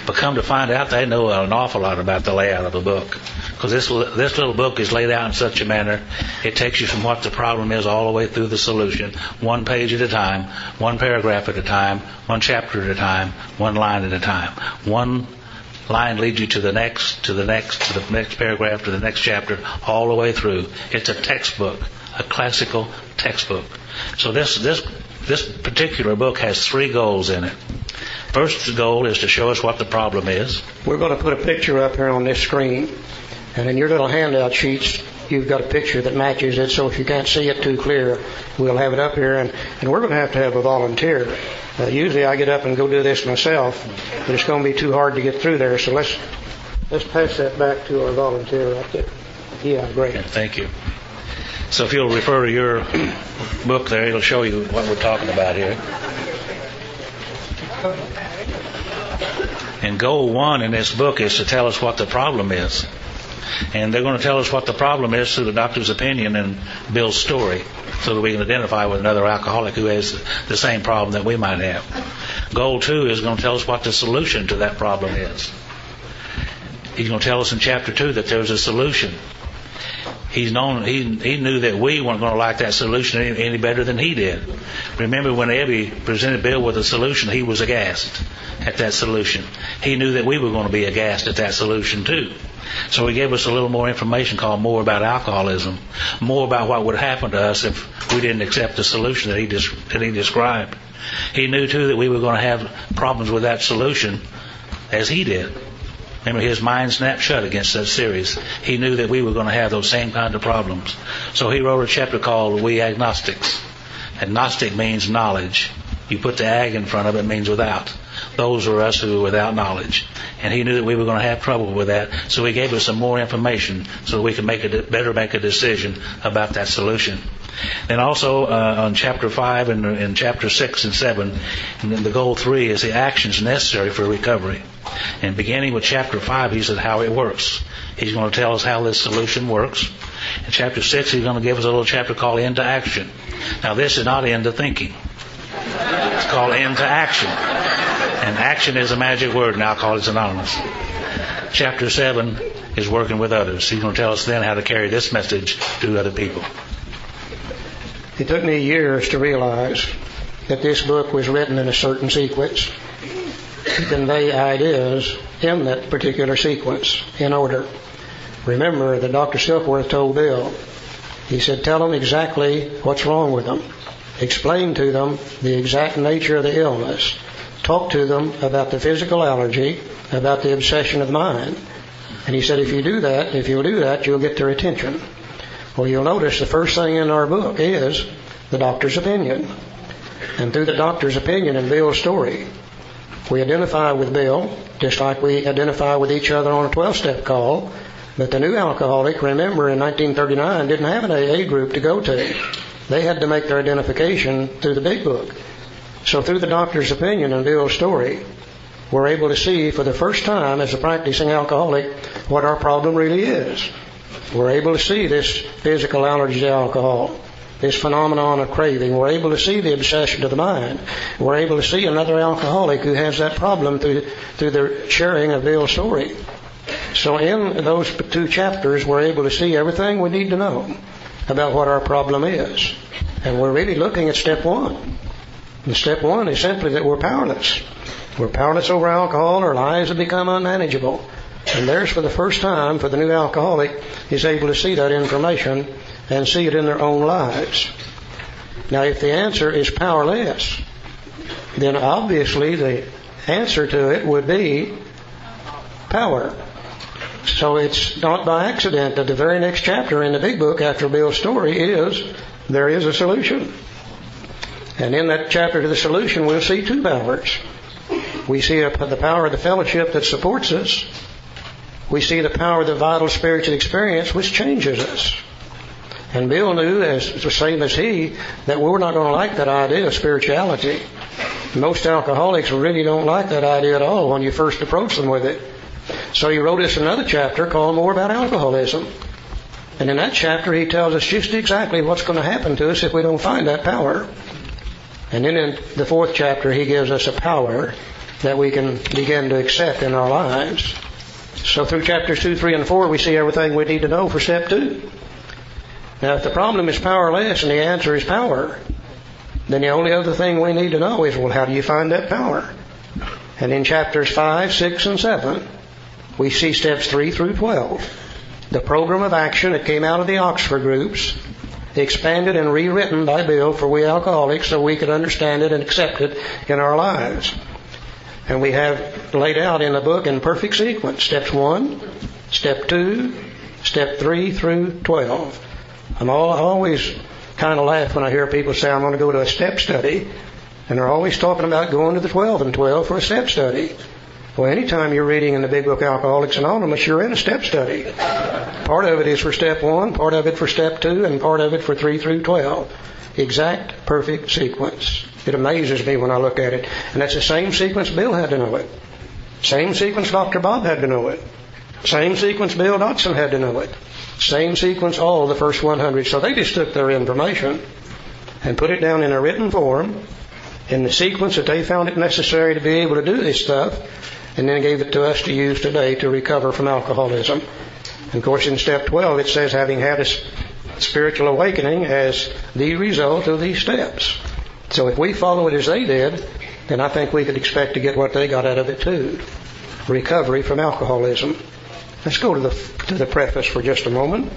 But come to find out, they know an awful lot about the layout of a book. Because this little book is laid out in such a manner, it takes you from what the problem is all the way through the solution, one page at a time, one paragraph at a time, one chapter at a time, one line at a time. One line leads you to the next, to the next, to the next paragraph, to the next chapter, all the way through. It's a textbook, a classical textbook. So this particular book has 3 goals in it. First goal is to show us what the problem is.
We're going to put a picture up here on this screen. And in your little handout sheets, you've got a picture that matches it, so if you can't see it too clear, we'll have it up here. And we're going to have a volunteer. Usually I get up and go do this myself, but it's going to be too hard to get through there. So let's pass that back to our volunteer right there. Yeah, great.
Yeah, thank you. So if you'll refer to your book there, it'll show you what we're talking about here. And goal 1 in this book is to tell us what the problem is. And they're going to tell us what the problem is through the doctor's opinion and Bill's story, so that we can identify with another alcoholic who has the same problem that we might have. Goal 2 is going to tell us what the solution to that problem is. He's going to tell us in chapter 2 that there's a solution. He knew that we weren't going to like that solution any better than he did. Remember when Ebby presented Bill with a solution, he was aghast at that solution. He knew that we were going to be aghast at that solution too. So he gave us a little more information called More About Alcoholism, more about what would happen to us if we didn't accept the solution that he described. He knew too that we were going to have problems with that solution as he did. Remember, his mind snapped shut against that series. He knew that we were going to have those same kind of problems. So he wrote a chapter called We Agnostics. Agnostic means knowledge. You put the ag in front of it, it means without. those were us who were without knowledge. And he knew that we were going to have trouble with that, so he gave us some more information so we could better make a decision about that solution. Then also on chapter 5 and in chapter 6 and 7, and then the goal 3 is the actions necessary for recovery. And beginning with chapter 5, he said how it works. He's going to tell us how this solution works. In chapter 6, he's going to give us a little chapter called Into Action. Now, this is not into thinking. It's called Into Action. And action is a magic word in Alcoholics Anonymous. Chapter 7 is working with others. He's going to tell us then how to carry this message to other people.
It took me years to realize that this book was written in a certain sequence, to convey ideas in that particular sequence, in order. Remember that Dr. Silkworth told Bill, he said, tell them exactly what's wrong with them. Explain to them the exact nature of the illness. Talk to them about the physical allergy, about the obsession of the mind. And he said, if you'll do that, you'll get their attention. Well, you'll notice the first thing in our book is the doctor's opinion. And through the doctor's opinion and Bill's story, we identify with Bill, just like we identify with each other on a 12-step call. But the new alcoholic, remember, in 1939, didn't have an AA group to go to. They had to make their identification through the big book. So through the doctor's opinion and Bill's story, we're able to see for the first time as a practicing alcoholic what our problem really is. We're able to see this physical allergy to alcohol, this phenomenon of craving. We're able to see the obsession of the mind. We're able to see another alcoholic who has that problem through the sharing of Bill's story. So in those 2 chapters, we're able to see everything we need to know about what our problem is. And we're really looking at step 1. And step 1 is simply that we're powerless. We're powerless over alcohol. Our lives have become unmanageable. And there's, for the first time, for the new alcoholic, is able to see that information and see it in their own lives. Now, if the answer is powerless, then obviously the answer to it would be power. So it's not by accident that the very next chapter in the big book after Bill's story is, there is a solution. And in that chapter to the solution, we'll see 2 powers. We see the power of the fellowship that supports us. We see the power of the vital spiritual experience which changes us. And Bill knew, as the same as he, that we're not going to like that idea of spirituality. Most alcoholics really don't like that idea at all when you first approach them with it. So he wrote us another chapter called More About Alcoholism. And in that chapter he tells us just exactly what's going to happen to us if we don't find that power. And then in the 4th chapter he gives us a power that we can begin to accept in our lives. So through chapters 2, 3, and 4 we see everything we need to know for step 2. Now if the problem is powerless and the answer is power, then the only other thing we need to know is, well, how do you find that power? And in chapters 5, 6, and 7 we see steps 3 through 12. The program of action that came out of the Oxford groups, expanded and rewritten by Bill for we alcoholics so we could understand it and accept it in our lives. And we have laid out in the book in perfect sequence, steps 1, step 2, step 3 through 12. I always kind of laugh when I hear people say, I'm going to go to a step study. And they're always talking about going to the 12 and 12 for a step study. Well, anytime you're reading in the big book Alcoholics Anonymous, you're in a step study. Part of it is for step 1, part of it for step 2, and part of it for 3 through 12. Exact, perfect sequence. It amazes me when I look at it. And that's the same sequence Bill had to know it. Same sequence Dr. Bob had to know it. Same sequence Bill Dotson had to know it. Same sequence all the first 100. So they just took their information and put it down in a written form in the sequence that they found it necessary to be able to do this stuff, and then gave it to us to use today to recover from alcoholism. And of course in step 12 it says having had a spiritual awakening as the result of these steps. So if we follow it as they did, then I think we could expect to get what they got out of it too. Recovery from alcoholism. Let's go to the preface for just a moment.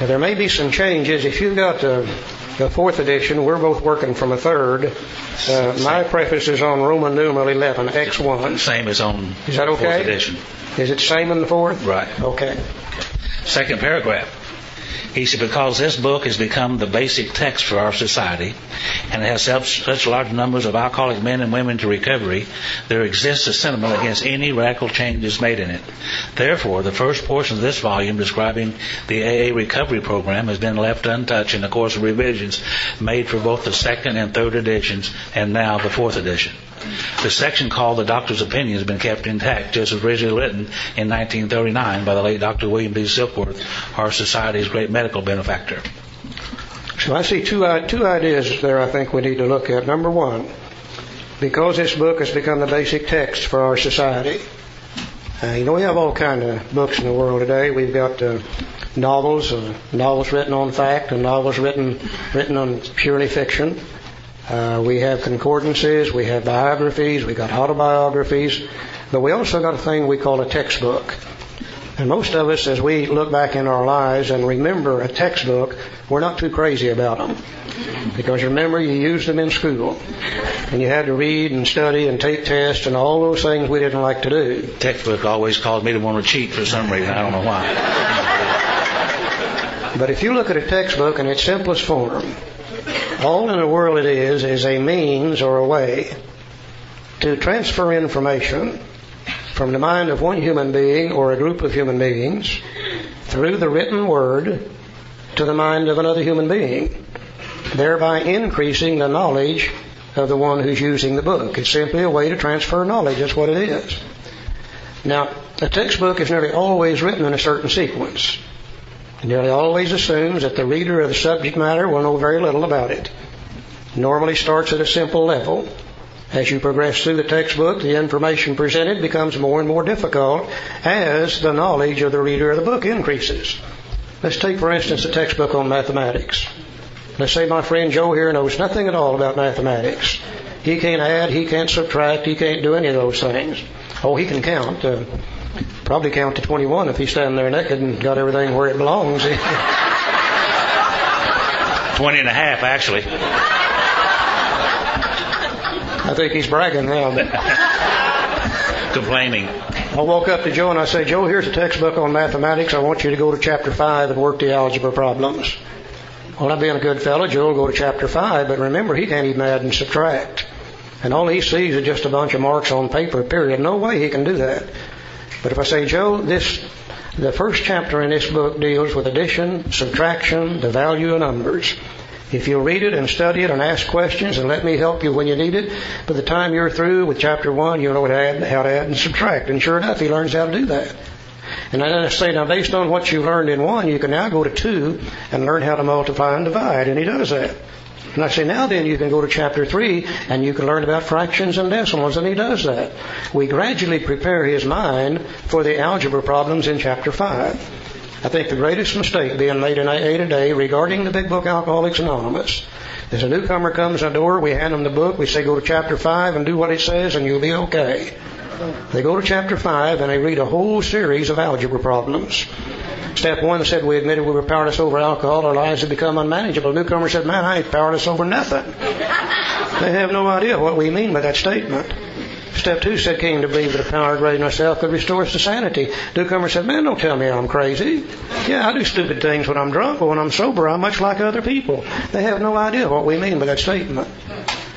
Now, there may be some changes. If you've got the 4th edition, we're both working from a 3rd. My preface is on Roman numeral 11, X1.
Same as on
Is that okay?
4th edition.
Is it same in the 4th?
Right.
Okay.
2nd paragraph. He said, because this book has become the basic text for our society and it has helped such large numbers of alcoholic men and women to recovery, there exists a sentiment against any radical changes made in it. Therefore, the first portion of this volume describing the AA recovery program has been left untouched in the course of revisions made for both the second and third editions and now the fourth edition. The section called The Doctor's Opinion has been kept intact, just as originally written in 1939 by the late Dr. William B. Silkworth, our society's great medical benefactor.
So I see two ideas there I think we need to look at. Number one, because this book has become the basic text for our society. We have all kinds of books in the world today. We've got novels written on fact, and novels written on purely fiction. We have concordances, we have biographies, we got autobiographies, but we also got a thing we call a textbook. And most of us, as we look back in our lives and remember a textbook, we're not too crazy about them. Because remember, you used them in school. And you had to read and study and take tests and all those things we didn't like to do.
Textbook always caused me to want to cheat for some reason. I don't know why.
But if you look at a textbook in its simplest form, all in the world it is a means or a way to transfer information from the mind of one human being or a group of human beings through the written word to the mind of another human being, thereby increasing the knowledge of the one who's using the book. It's simply a way to transfer knowledge. That's what it is. Now, a textbook is nearly always written in a certain sequence. It nearly always assumes that the reader of the subject matter will know very little about it. It normally starts at a simple level. As you progress through the textbook, the information presented becomes more and more difficult as the knowledge of the reader of the book increases. Let's take, for instance, a textbook on mathematics. Let's say my friend Joe here knows nothing at all about mathematics. He can't add, he can't subtract, he can't do any of those things. Oh, he can count. Probably count to 21 if he's standing there naked and got everything where it belongs.
20 and a half, actually.
I think he's bragging now. But
complaining.
I walk up to Joe and I say, Joe, here's a textbook on mathematics. I want you to go to chapter 5 and work the algebra problems. Well, I'm being a good fellow. Joe will go to chapter 5, but remember, he can't even add and subtract. And all he sees is just a bunch of marks on paper, period. No way he can do that. But if I say, Joe, the first chapter in this book deals with addition, subtraction, the value of numbers. If you'll read it and study it and ask questions and let me help you when you need it, by the time you're through with chapter 1, you'll know how to add and subtract. And sure enough, he learns how to do that. And then I say, now based on what you learned in 1, you can now go to 2 and learn how to multiply and divide. And he does that. And I say, now then you can go to chapter 3 and you can learn about fractions and decimals. And he does that. We gradually prepare his mind for the algebra problems in chapter 5. I think the greatest mistake being made in AA today regarding the big book Alcoholics Anonymous is a newcomer comes in the door, we hand them the book, we say go to chapter 5 and do what it says and you'll be okay. They go to chapter 5 and they read a whole series of algebra problems. Step 1 said we admitted we were powerless over alcohol, our lives had become unmanageable. The newcomer said, man, I ain't powerless over nothing. They have no idea what we mean by that statement. Step 2 said, came to believe that the power of raising myself could restore us to sanity. Newcomer said, man, don't tell me I'm crazy. Yeah, I do stupid things when I'm drunk, but when I'm sober, I'm much like other people. They have no idea what we mean by that statement.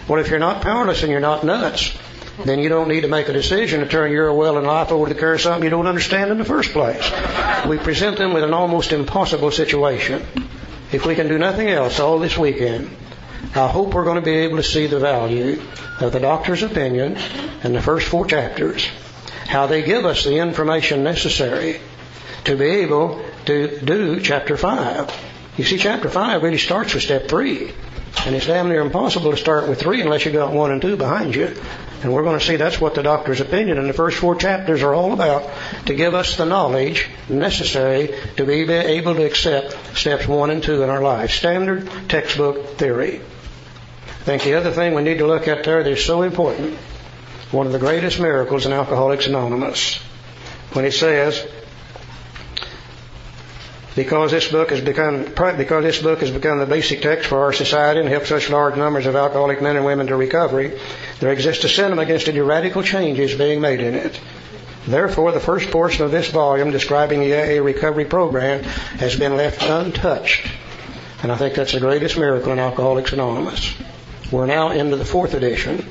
Well, if you're not powerless and you're not nuts, then you don't need to make a decision to turn your will and life over to the care of something you don't understand in the first place. We present them with an almost impossible situation. If we can do nothing else all this weekend, I hope we're going to be able to see the value of the doctor's opinion in the first 4 chapters, how they give us the information necessary to be able to do chapter 5. You see, chapter 5 really starts with step 3, and it's damn near impossible to start with 3 unless you got 1 and 2 behind you. And we're going to see that's what the doctor's opinion in the first 4 chapters are all about, to give us the knowledge necessary to be able to accept steps 1 and 2 in our life. Standard textbook theory. I think the other thing we need to look at there that is so important, one of the greatest miracles in Alcoholics Anonymous, when it says, because this book has become the basic text for our society and helped such large numbers of alcoholic men and women to recovery, there exists a sentiment against any radical changes being made in it. Therefore, the first portion of this volume describing the AA recovery program has been left untouched. And I think that's the greatest miracle in Alcoholics Anonymous. We're now into the 4th edition.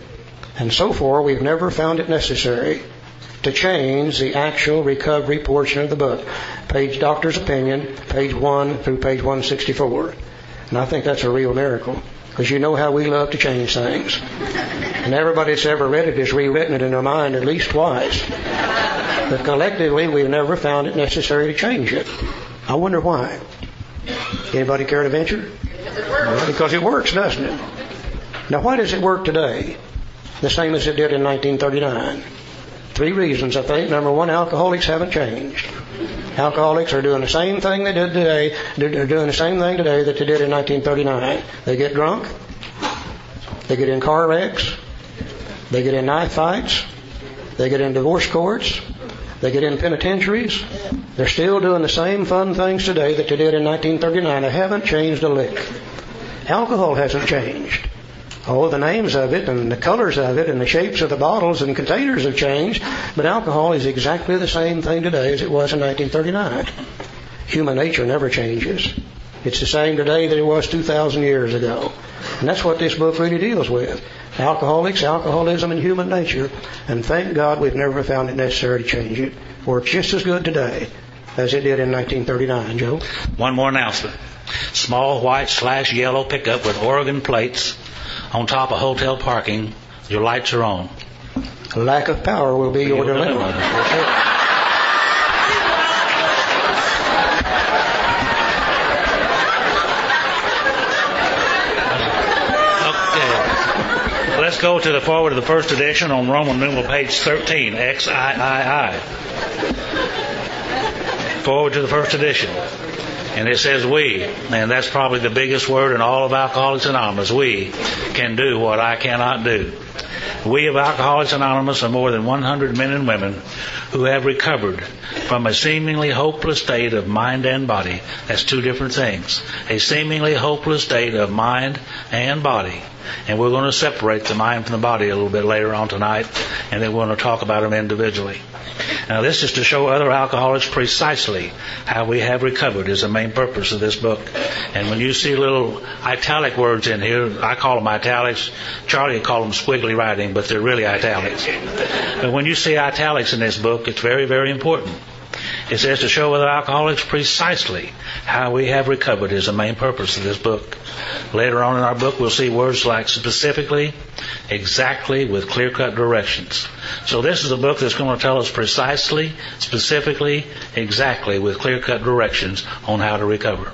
And so far, we've never found it necessary to change the actual recovery portion of the book. Page Doctor's Opinion, page 1 through page 164. And I think that's a real miracle. Because you know how we love to change things. And everybody that's ever read it has rewritten it in their mind at least twice. But collectively, we've never found it necessary to change it. I wonder why. Anybody care to venture? Because it works, doesn't it? Now, why does it work today? The same as it did in 1939. 3 reasons, I think. Number 1, alcoholics haven't changed. Alcoholics are doing the same thing they did today. They're doing the same thing today that they did in 1939. They get drunk. They get in car wrecks. They get in knife fights. They get in divorce courts. They get in penitentiaries. They're still doing the same fun things today that they did in 1939. They haven't changed a lick. Alcohol hasn't changed. Oh, the names of it and the colors of it and the shapes of the bottles and containers have changed, but alcohol is exactly the same thing today as it was in 1939. Human nature never changes. It's the same today that it was 2,000 years ago. And that's what this book really deals with. Alcoholics, alcoholism, and human nature. And thank God we've never found it necessary to change it. Works just as good today as it did in 1939, Joe.
One more announcement. Small white/yellow pickup with Oregon plates on top of hotel parking. Your lights are on.
Lack of power will be your dilemma.
Let's go to the forward of the first edition on Roman numeral page 13, XIII. Forward to the first edition. And it says we, and that's probably the biggest word in all of Alcoholics Anonymous. We can do what I cannot do. We of Alcoholics Anonymous are more than 100 men and women who have recovered from a seemingly hopeless state of mind and body. That's 2 different things. A seemingly hopeless state of mind and body. And we're going to separate the mind from the body a little bit later on tonight, and then we're going to talk about them individually. Now, this is to show other alcoholics precisely how we have recovered is the main purpose of this book. And when you see little italic words in here, I call them italics. Charlie called them squiggly writing, but they're really italics. But when you see italics in this book, it's very, very important. It says to show other alcoholics precisely how we have recovered is the main purpose of this book. Later on in our book, we'll see words like specifically, exactly, with clear-cut directions. So this is a book that's going to tell us precisely, specifically, exactly, with clear-cut directions on how to recover.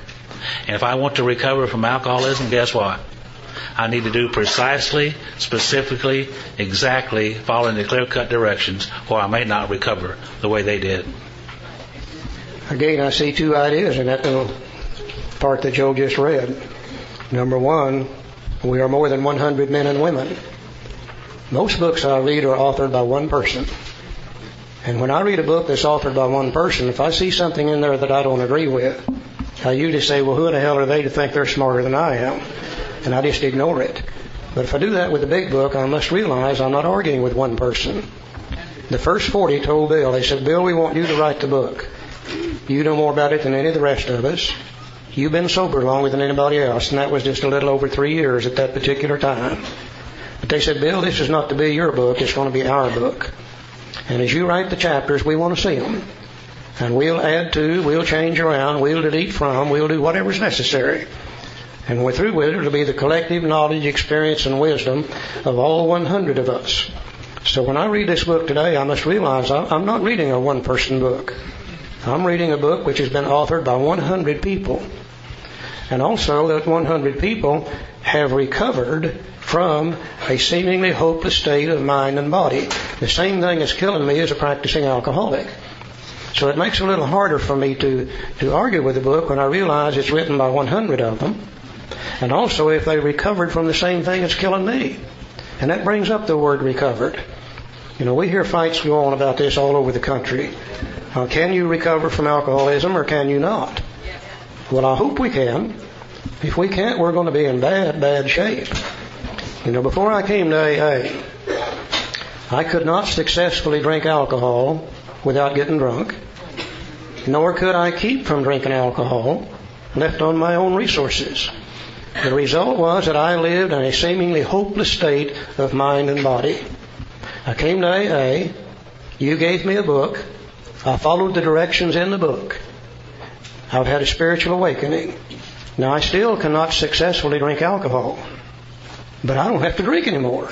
And if I want to recover from alcoholism, guess what? I need to do precisely, specifically, exactly, following the clear-cut directions, or I may not recover the way they did.
Again, I see 2 ideas in that little part that Joe just read. Number 1, we are more than 100 men and women. Most books I read are authored by one person. And when I read a book that's authored by one person, if I see something in there that I don't agree with, I usually say, well, who the hell are they to think they're smarter than I am? And I just ignore it. But if I do that with a big book, I must realize I'm not arguing with one person. The first 40 told Bill, they said, Bill, we want you to write the book. You know more about it than any of the rest of us. You've been sober longer than anybody else, and that was just a little over 3 years at that particular time. But they said, Bill, this is not to be your book, it's going to be our book. And as you write the chapters, we want to see them. And we'll add to, we'll change around, we'll delete from, we'll do whatever's necessary. And when we're through with it, it'll be the collective knowledge, experience, and wisdom of all 100 of us. So when I read this book today, I must realize I'm not reading a one-person book. I'm reading a book which has been authored by 100 people. And also that 100 people have recovered from a seemingly hopeless state of mind and body. The same thing that's killing me is a practicing alcoholic. So it makes it a little harder for me to argue with the book when I realize it's written by 100 of them. And also if they recovered from the same thing that's killing me. And that brings up the word recovered. You know, we hear fights go on about this all over the country. Can you recover from alcoholism or can you not? Well, I hope we can. If we can't, we're going to be in bad shape. You know, before I came to AA, I could not successfully drink alcohol without getting drunk, nor could I keep from drinking alcohol left on my own resources. The result was that I lived in a seemingly hopeless state of mind and body. I came to AA. You gave me a book. I followed the directions in the book. I've had a spiritual awakening. Now, I still cannot successfully drink alcohol, but I don't have to drink anymore.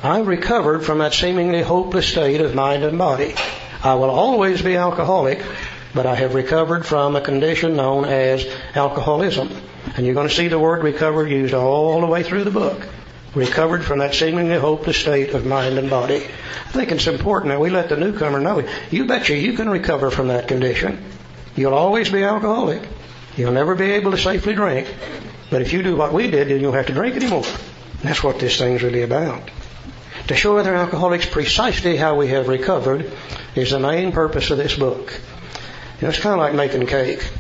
I've recovered from that seemingly hopeless state of mind and body. I will always be alcoholic, but I have recovered from a condition known as alcoholism. And you're going to see the word recover used all the way through the book. Recovered from that seemingly hopeless state of mind and body. I think it's important that we let the newcomer know, you betcha you can recover from that condition. You'll always be alcoholic. You'll never be able to safely drink. But if you do what we did, then you'll have to drink anymore. That's what this thing's really about. To show other alcoholics precisely how we have recovered is the main purpose of this book. You know, it's kind of like making cake.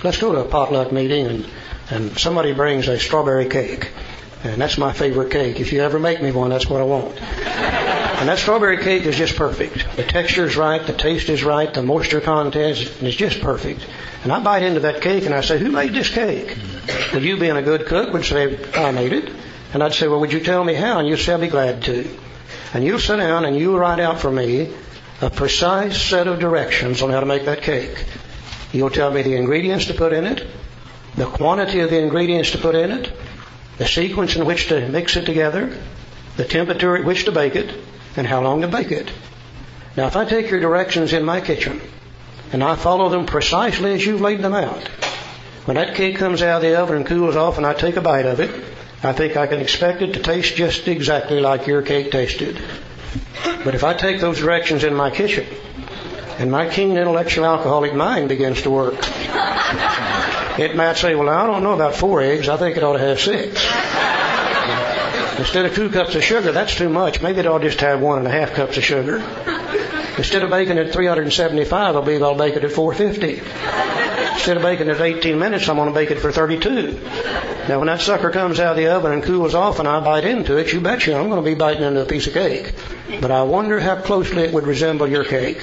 Let's go to a potluck meeting and somebody brings a strawberry cake. And that's my favorite cake. If you ever make me one, that's what I want. And that strawberry cake is just perfect. The texture is right, the taste is right, the moisture content is just perfect. And I bite into that cake and I say, who made this cake? Well, you being a good cook would say, I made it. And I'd say, well, would you tell me how? And you'd say, I'll be glad to. And you'll sit down and you'll write out for me a precise set of directions on how to make that cake. You'll tell me the ingredients to put in it, the quantity of the ingredients to put in it, the sequence in which to mix it together, the temperature at which to bake it, and how long to bake it. Now, if I take your directions in my kitchen and I follow them precisely as you've laid them out, when that cake comes out of the oven and cools off and I take a bite of it, I think I can expect it to taste just exactly like your cake tasted. But if I take those directions in my kitchen and my keen intellectual alcoholic mind begins to work, it might say, well, I don't know about 4 eggs. I think it ought to have 6. Instead of 2 cups of sugar, that's too much. Maybe it ought to just have 1.5 cups of sugar. Instead of baking it at 375, I believe I'll bake it at 450. Instead of baking it at 18 minutes, I'm going to bake it for 32. Now, when that sucker comes out of the oven and cools off and I bite into it, you betcha I'm going to be biting into a piece of cake. But I wonder how closely it would resemble your cake,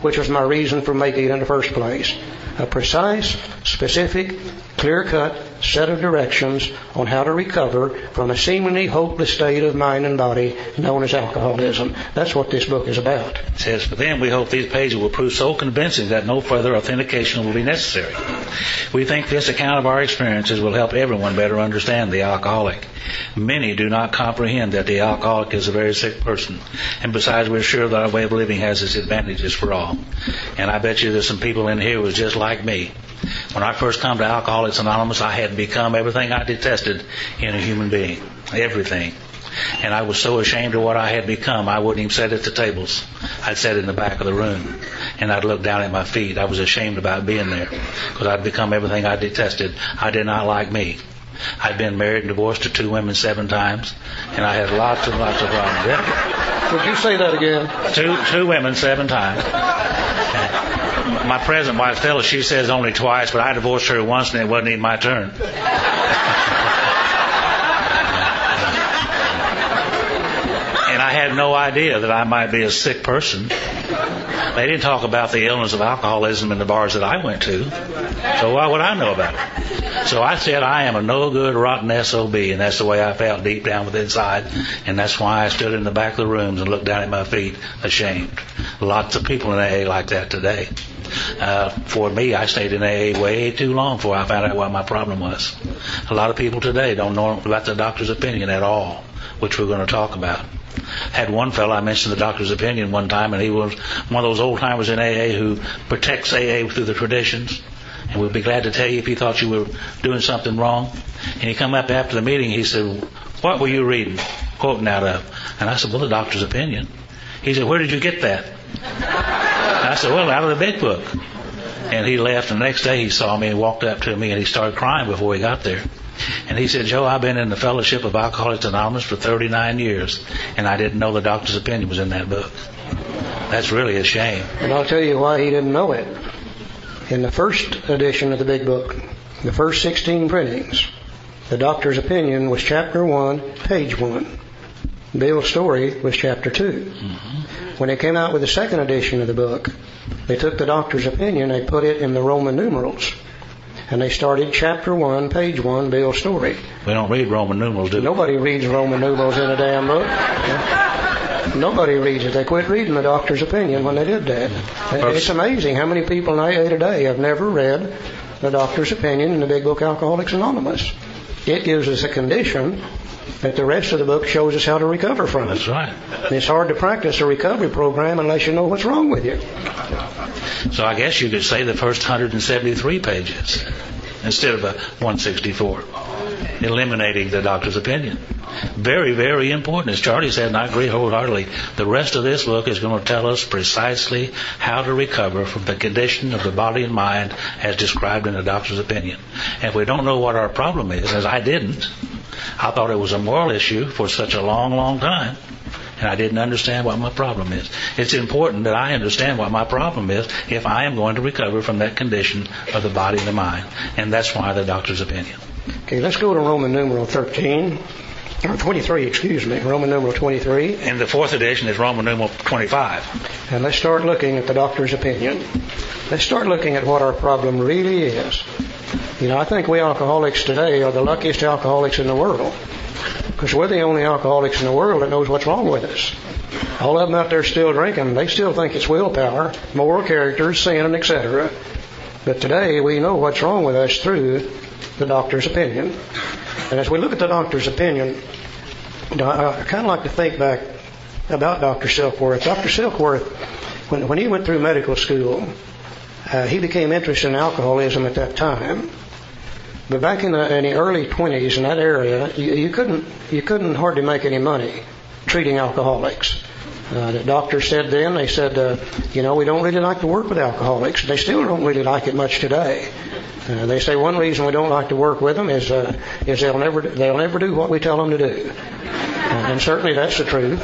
which was my reason for making it in the first place. A precise, specific, clear-cut set of directions on how to recover from a seemingly hopeless state of mind and body known as alcoholism. That's what this book is about.
It says, for them we hope these pages will prove so convincing that no further authentication will be necessary. We think this account of our experiences will help everyone better understand the alcoholic. Many do not comprehend that the alcoholic is a very sick person. And besides, we're sure that our way of living has its advantages for all. And I bet you there's some people in here who was just like me. When I first come to Alcoholics Anonymous, I had become everything I detested in a human being. Everything. And I was so ashamed of what I had become, I wouldn't even sit at the tables. I'd sit in the back of the room. And I'd look down at my feet. I was ashamed about being there. Because I'd become everything I detested. I did not like me. I'd been married and divorced to 2 women 7 times. And I had lots and lots of problems. Yeah.
Would you say that again?
Two women 7 times. My present wife, Phyllis, she says only twice, but I divorced her once and it wasn't even my turn. And I had no idea that I might be a sick person. They didn't talk about the illness of alcoholism in the bars that I went to. So why would I know about it? So I said I am a no good, rotten SOB, and that's the way I felt deep down within inside. And that's why I stood in the back of the rooms and looked down at my feet, ashamed. Lots of people in AA like that today. For me, I stayed in AA way too long before I found out what my problem was. A lot of people today don't know about the doctor's opinion at all, which we're going to talk about. Had one fellow, I mentioned the doctor's opinion one time, and he was one of those old timers in AA who protects AA through the traditions. And we'd be glad to tell you if he thought you were doing something wrong. And he come up after the meeting, he said, what were you reading, quoting out of? And I said, well, the doctor's opinion. He said, where did you get that? And I said, well, out of the big book. And he left, and the next day he saw me and walked up to me, and he started crying before he got there. And he said, Joe, I've been in the Fellowship of Alcoholics Anonymous for 39 years, and I didn't know the doctor's opinion was in that book. That's really a shame.
And I'll tell you why he didn't know it. In the first edition of the big book, the first 16 printings, the doctor's opinion was chapter 1, page 1. Bill's story was chapter 2. When they came out with the second edition of the book, they took the doctor's opinion, they put it in the Roman numerals. And they started chapter 1, page 1, Bill's story.
We don't read Roman numerals, do we?
Nobody reads Roman numerals in a damn book. Nobody reads it. They quit reading the doctor's opinion when they did that. It's amazing how many people in AA today have never read the doctor's opinion in the big book Alcoholics Anonymous. It gives us a condition that the rest of the book shows us how to recover from.
That's right.
And it's hard to practice a recovery program unless you know what's wrong with you.
So I guess you could say the first 173 pages instead of 164, eliminating the doctor's opinion. Very, very important. As Charlie said, and I agree wholeheartedly, the rest of this book is going to tell us precisely how to recover from the condition of the body and mind as described in the doctor's opinion. And if we don't know what our problem is, as I didn't, I thought it was a moral issue for such a long, long time, and I didn't understand what my problem is. It's important that I understand what my problem is if I am going to recover from that condition of the body and the mind. And that's why the doctor's opinion.
Okay, let's go to Roman numeral 13. Or 23, excuse me, Roman numeral 23.
And the fourth edition is Roman numeral 25.
And let's start looking at the doctor's opinion. Let's start looking at what our problem really is. You know, I think we alcoholics today are the luckiest alcoholics in the world, because we're the only alcoholics in the world that knows what's wrong with us. All of them out there still drinking, they still think it's willpower, moral character, sin, etc. But today we know what's wrong with us through the doctor's opinion. And as we look at the doctor's opinion, I kind of like to think back about Dr. Silkworth. Dr. Silkworth, when he went through medical school, he became interested in alcoholism at that time. But back in the early 20s in that area, you couldn't hardly make any money treating alcoholics. The doctor said then, they said, we don't really like to work with alcoholics. They still don't really like it much today. They say one reason we don't like to work with them is they'll never do what we tell them to do. And certainly that's the truth.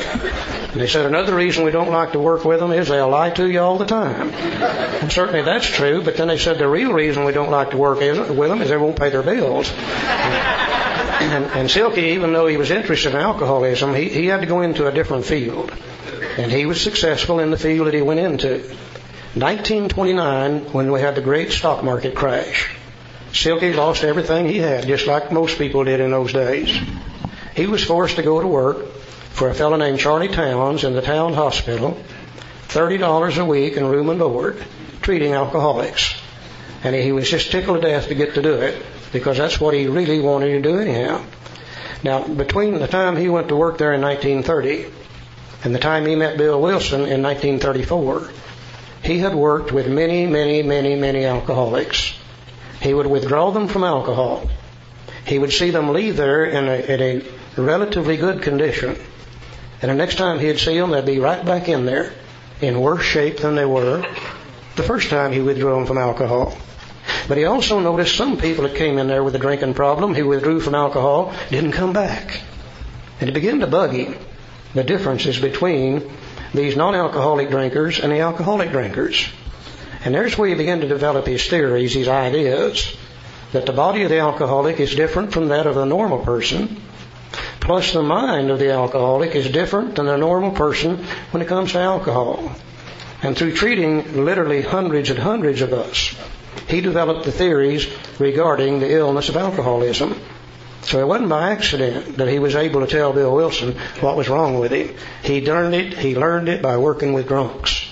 And they said another reason we don't like to work with them is they'll lie to you all the time. And certainly that's true, but then they said the real reason we don't like to work with them is they won't pay their bills. And Silky, even though he was interested in alcoholism, he had to go into a different field. And he was successful in the field that he went into. 1929, when we had the great stock market crash, Silky lost everything he had, just like most people did in those days. He was forced to go to work for a fellow named Charlie Towns in the town hospital, $30 a week in room and board, treating alcoholics. And he was just tickled to death to get to do it, because that's what he really wanted to do anyhow. Now, between the time he went to work there in 1930 and the time he met Bill Wilson in 1934, he had worked with many, many, many, many alcoholics. He would withdraw them from alcohol. He would see them leave there in a relatively good condition. And the next time he'd see them, they'd be right back in there in worse shape than they were the first time he withdrew them from alcohol. But he also noticed some people that came in there with a drinking problem, he withdrew from alcohol, didn't come back. And it began to bug him, the differences between these non-alcoholic drinkers and the alcoholic drinkers. And there's where he began to develop his theories, his ideas, that the body of the alcoholic is different from that of the normal person, plus the mind of the alcoholic is different than the normal person when it comes to alcohol. And through treating literally hundreds and hundreds of us, he developed the theories regarding the illness of alcoholism. So it wasn't by accident that he was able to tell Bill Wilson what was wrong with him. He learned it by working with drunks.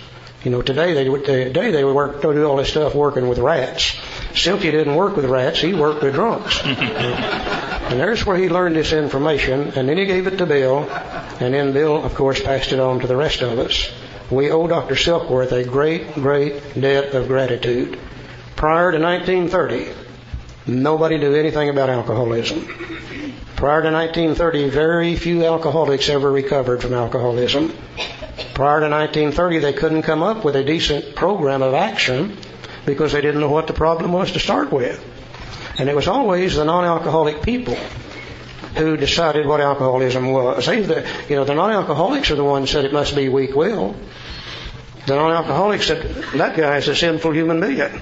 You know, today they do all this stuff working with rats. Silky didn't work with rats, he worked with drunks. And there's where he learned this information, and then he gave it to Bill, and then Bill, of course, passed it on to the rest of us. We owe Dr. Silkworth a great, great debt of gratitude. Prior to 1930, nobody knew anything about alcoholism. Prior to 1930, very few alcoholics ever recovered from alcoholism. Prior to 1930, they couldn't come up with a decent program of action because they didn't know what the problem was to start with. And it was always the non-alcoholic people who decided what alcoholism was. The non-alcoholics are the ones who said it must be weak will. The non-alcoholics said, that guy is a sinful human being.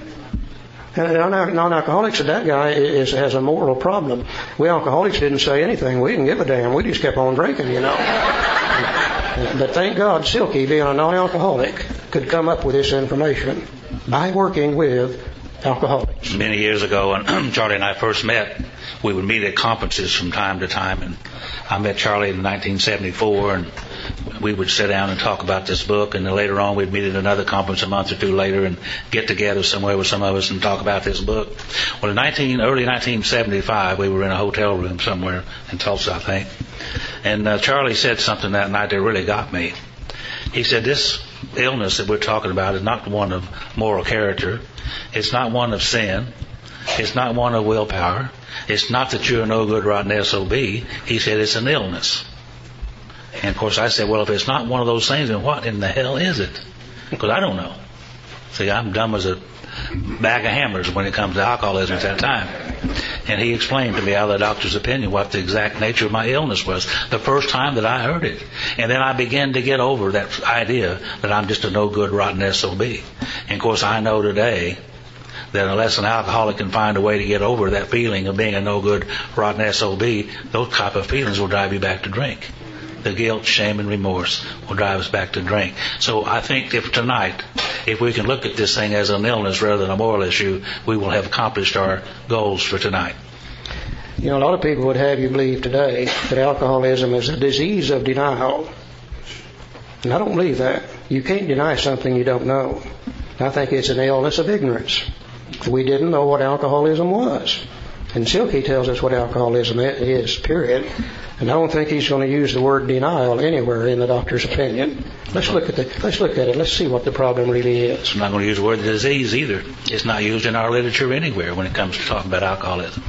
And non-alcoholics said that guy has a moral problem. We alcoholics didn't say anything. We didn't give a damn. We just kept on drinking, you know. But thank God Silky, being a non-alcoholic, could come up with this information by working with alcoholics.
Many years ago, when Charlie and I first met, we would meet at conferences from time to time. And I met Charlie in 1974, and we would sit down and talk about this book, and then later on we'd meet at another conference a month or two later and get together somewhere with some of us and talk about this book. Well, in early 1975, we were in a hotel room somewhere in Tulsa, I think, and Charlie said something that night that really got me. He said, this illness that we're talking about is not one of moral character. It's not one of sin. It's not one of willpower. It's not that you're a no good, rotten SOB. He said it's an illness. And of course I said, well, if it's not one of those things, then what in the hell is it? Because I don't know. See, I'm dumb as a bag of hammers when it comes to alcoholism at that time. And he explained to me, out of the doctor's opinion, what the exact nature of my illness was the first time that I heard it. And then I began to get over that idea that I'm just a no good, rotten SOB. And of course I know today that unless an alcoholic can find a way to get over that feeling of being a no good, rotten SOB, those type of feelings will drive you back to drink. The guilt, shame, and remorse will drive us back to drink. So I think if we can look at this thing as an illness rather than a moral issue, we will have accomplished our goals for tonight.
You know, a lot of people would have you believe today that alcoholism is a disease of denial. And I don't believe that. You can't deny something you don't know. I think it's an illness of ignorance. We didn't know what alcoholism was. And Silky tells us what alcoholism is, period. And I don't think he's going to use the word denial anywhere in the doctor's opinion. Let's look at it. Let's see what the problem really is.
I'm not going to use the word disease either. It's not used in our literature anywhere when it comes to talking about alcoholism.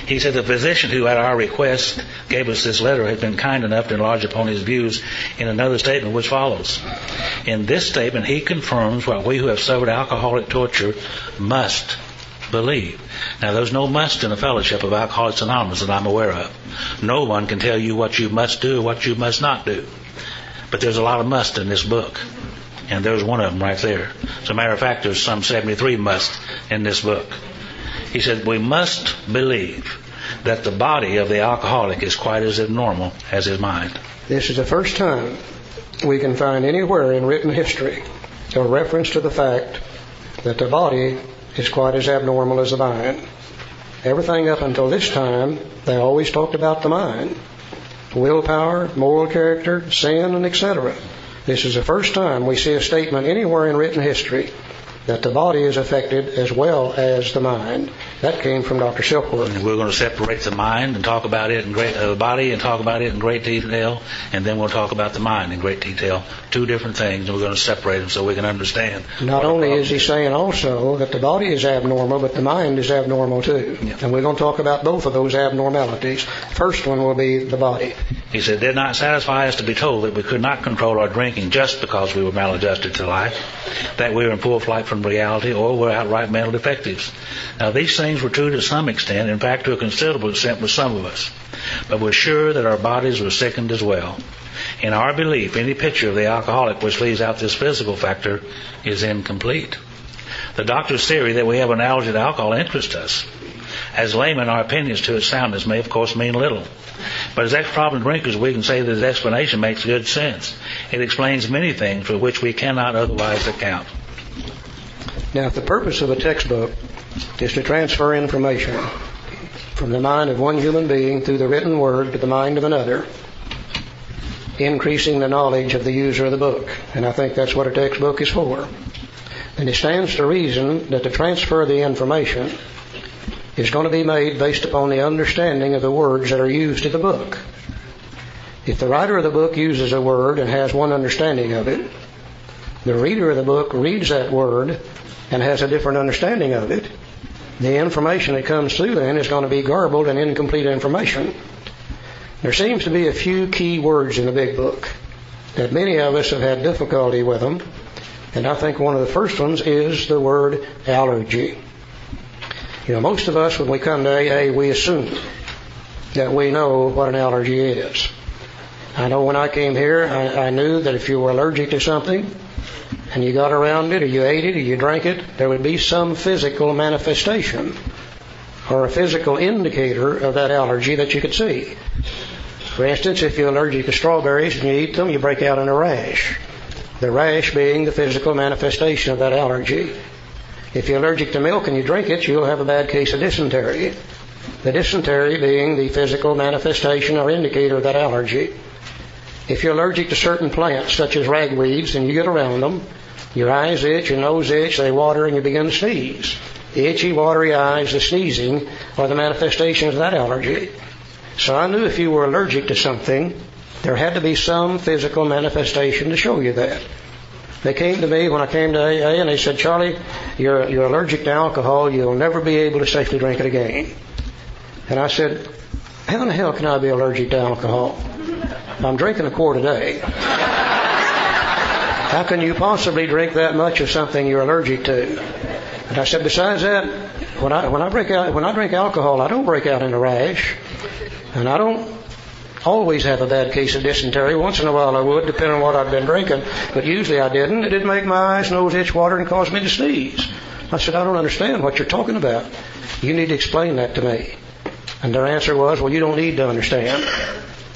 He said the physician who, at our request, gave us this letter had been kind enough to enlarge upon his views in another statement which follows. In this statement, he confirms what we who have suffered alcoholic torture must believe. Now, there's no must in the fellowship of Alcoholics Anonymous that I'm aware of. No one can tell you what you must do or what you must not do. But there's a lot of must in this book. And there's one of them right there. As a matter of fact, there's some 73 must in this book. He said, we must believe that the body of the alcoholic is quite as abnormal as his mind.
This is the first time we can find anywhere in written history a reference to the fact that the body is quite as abnormal as the mind. Everything up until this time, they always talked about the mind. Willpower, moral character, sin, and etc. This is the first time we see a statement anywhere in written history that the body is affected as well as the mind. That came from Dr. Silkworth.
And we're going to separate the mind and talk about it in the body and talk about it in great detail, and then we'll talk about the mind in great detail. Two different things, and we're going to separate them so we can understand.
Not only is he saying also that the body is abnormal, but the mind is abnormal too. Yep. And we're going to talk about both of those abnormalities. First one will be the body.
He said, it did not satisfy us to be told that we could not control our drinking just because we were maladjusted to life, that we were in full flight from reality, or were outright mental defectives. Now, these things were true to some extent, in fact, to a considerable extent with some of us. But we're sure that our bodies were sickened as well. In our belief, any picture of the alcoholic which leaves out this physical factor is incomplete. The doctor's theory that we have an allergy to alcohol interests us. As laymen, our opinions to its soundness may, of course, mean little. But as ex-problem drinkers, we can say that his explanation makes good sense. It explains many things for which we cannot otherwise account.
Now, if the purpose of a textbook is to transfer information from the mind of one human being through the written word to the mind of another, increasing the knowledge of the user of the book, and I think that's what a textbook is for, then it stands to reason that the transfer of the information is going to be made based upon the understanding of the words that are used in the book. If the writer of the book uses a word and has one understanding of it, the reader of the book reads that word and has a different understanding of it, the information that comes through then is going to be garbled and incomplete information. There seems to be a few key words in the big book that many of us have had difficulty with them, and I think one of the first ones is the word allergy. You know, most of us, when we come to AA, we assume that we know what an allergy is. I know when I came here, I knew that if you were allergic to something, and you got around it, or you ate it, or you drank it, there would be some physical manifestation or a physical indicator of that allergy that you could see. For instance, if you're allergic to strawberries and you eat them, you break out in a rash. The rash being the physical manifestation of that allergy. If you're allergic to milk and you drink it, you'll have a bad case of dysentery. The dysentery being the physical manifestation or indicator of that allergy. If you're allergic to certain plants, such as ragweeds, and you get around them, your eyes itch, your nose itch, they water, and you begin to sneeze. The itchy, watery eyes, the sneezing, are the manifestations of that allergy. So I knew if you were allergic to something, there had to be some physical manifestation to show you that. They came to me when I came to AA, and they said, Charlie, you're allergic to alcohol. You'll never be able to safely drink it again. And I said, how in the hell can I be allergic to alcohol? I'm drinking a quart a day. How can you possibly drink that much of something you're allergic to? And I said, besides that, when I drink alcohol, I don't break out in a rash, and I don't always have a bad case of dysentery. Once in a while I would, depending on what I've been drinking, but usually I didn't. It didn't make my eyes, nose itch, water, and cause me to sneeze. I said, I don't understand what you're talking about. You need to explain that to me. And their answer was, well, you don't need to understand.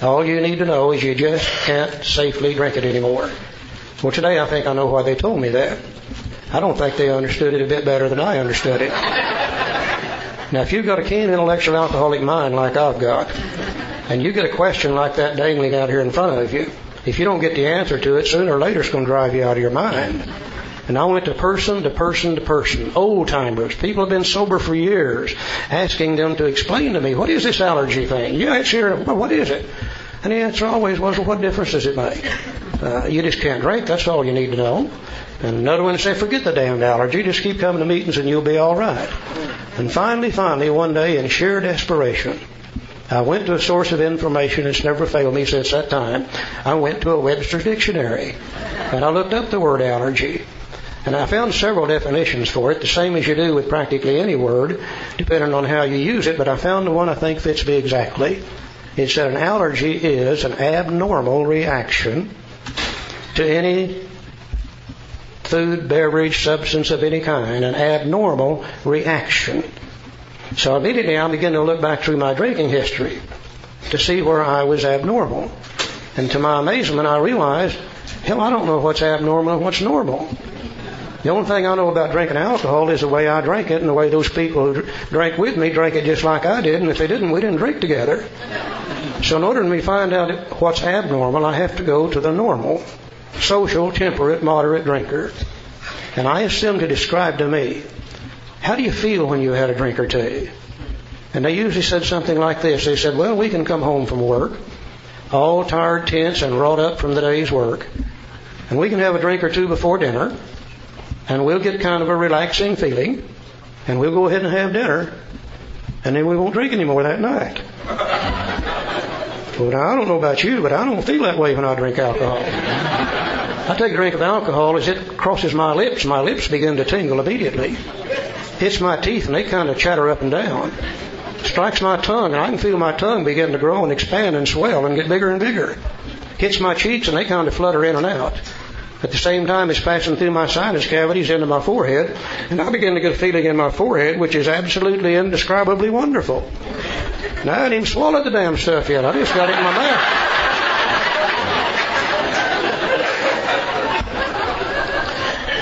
All you need to know is you just can't safely drink it anymore. Well, today I think I know why they told me that. I don't think they understood it a bit better than I understood it. Now, if you've got a keen intellectual alcoholic mind like I've got, and you get a question like that dangling out here in front of you, if you don't get the answer to it, sooner or later it's going to drive you out of your mind. And I went to person to person to person, old-timers, people have been sober for years, asking them to explain to me, what is this allergy thing? Yeah, it's here. Well, what is it? And the answer always was, well, what difference does it make? You just can't drink. That's all you need to know. And another one said, forget the damned allergy. Just keep coming to meetings and you'll be all right. And finally, one day, in sheer desperation, I went to a source of information that's never failed me since that time. I went to a Webster's dictionary, and I looked up the word allergy. And I found several definitions for it, the same as you do with practically any word, depending on how you use it, but I found the one I think fits me exactly. It said an allergy is an abnormal reaction to any food, beverage, substance of any kind, an abnormal reaction. So immediately I began to look back through my drinking history to see where I was abnormal. And to my amazement, I realized, hell, I don't know what's abnormal and what's normal. The only thing I know about drinking alcohol is the way I drank it and the way those people who drank with me drank it just like I did, and if they didn't, we didn't drink together. So in order for me to find out what's abnormal, I have to go to the normal, social, temperate, moderate drinker. And I asked them to describe to me, how do you feel when you had a drink or two? And they usually said something like this. They said, well, we can come home from work, all tired, tense, and wrought up from the day's work, and we can have a drink or two before dinner, and we'll get kind of a relaxing feeling, and we'll go ahead and have dinner, and then we won't drink anymore that night. Well, now, I don't know about you, but I don't feel that way when I drink alcohol. I take a drink of alcohol, as it crosses my lips begin to tingle immediately. Hits my teeth, and they kind of chatter up and down. Strikes my tongue, and I can feel my tongue begin to grow and expand and swell and get bigger and bigger. Hits my cheeks, and they kind of flutter in and out. At the same time, it's passing through my sinus cavities into my forehead, and I begin to get a feeling in my forehead which is absolutely indescribably wonderful. Now, I hadn't even swallowed the damn stuff yet. I just got it in my mouth.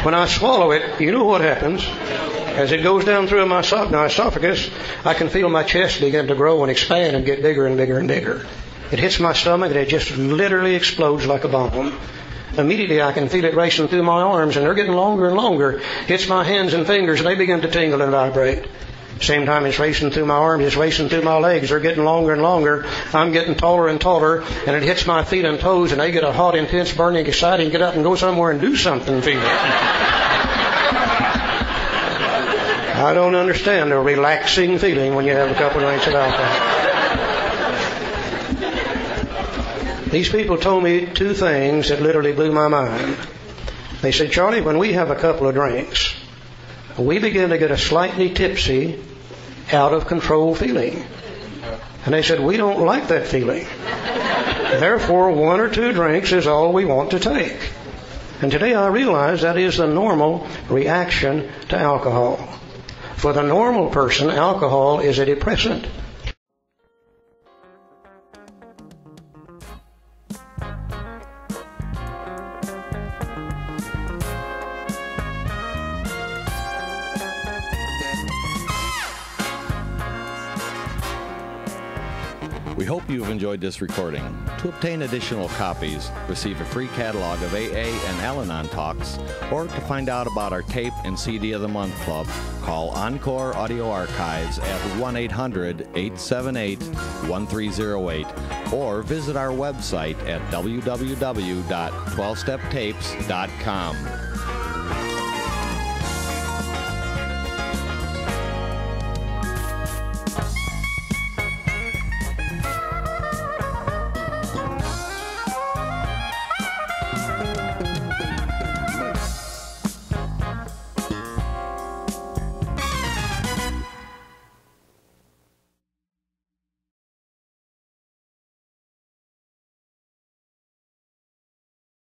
When I swallow it, you know what happens. As it goes down through my esophagus, I can feel my chest begin to grow and expand and get bigger and bigger and bigger. It hits my stomach, and it just literally explodes like a bomb. Immediately I can feel it racing through my arms, and they're getting longer and longer. Hits my hands and fingers, and they begin to tingle and vibrate. Same time it's racing through my arms, it's racing through my legs. They're getting longer and longer. I'm getting taller and taller, and it hits my feet and toes, and they get a hot, intense, burning, exciting, get up and go somewhere and do something feeling. I don't understand the relaxing feeling when you have a couple of drinks of alcohol. These people told me two things that literally blew my mind. They said, Charlie, when we have a couple of drinks, we begin to get a slightly tipsy, out of control feeling. And they said, we don't like that feeling. Therefore, one or two drinks is all we want to take. And today I realize that is the normal reaction to alcohol. For the normal person, alcohol is a depressant.
We hope you've enjoyed this recording. To obtain additional copies, receive a free catalog of AA and Al-Anon talks, or to find out about our tape and CD of the Month Club, call Encore Audio Archives at 1-800-878-1308 or visit our website at www.12steptapes.com.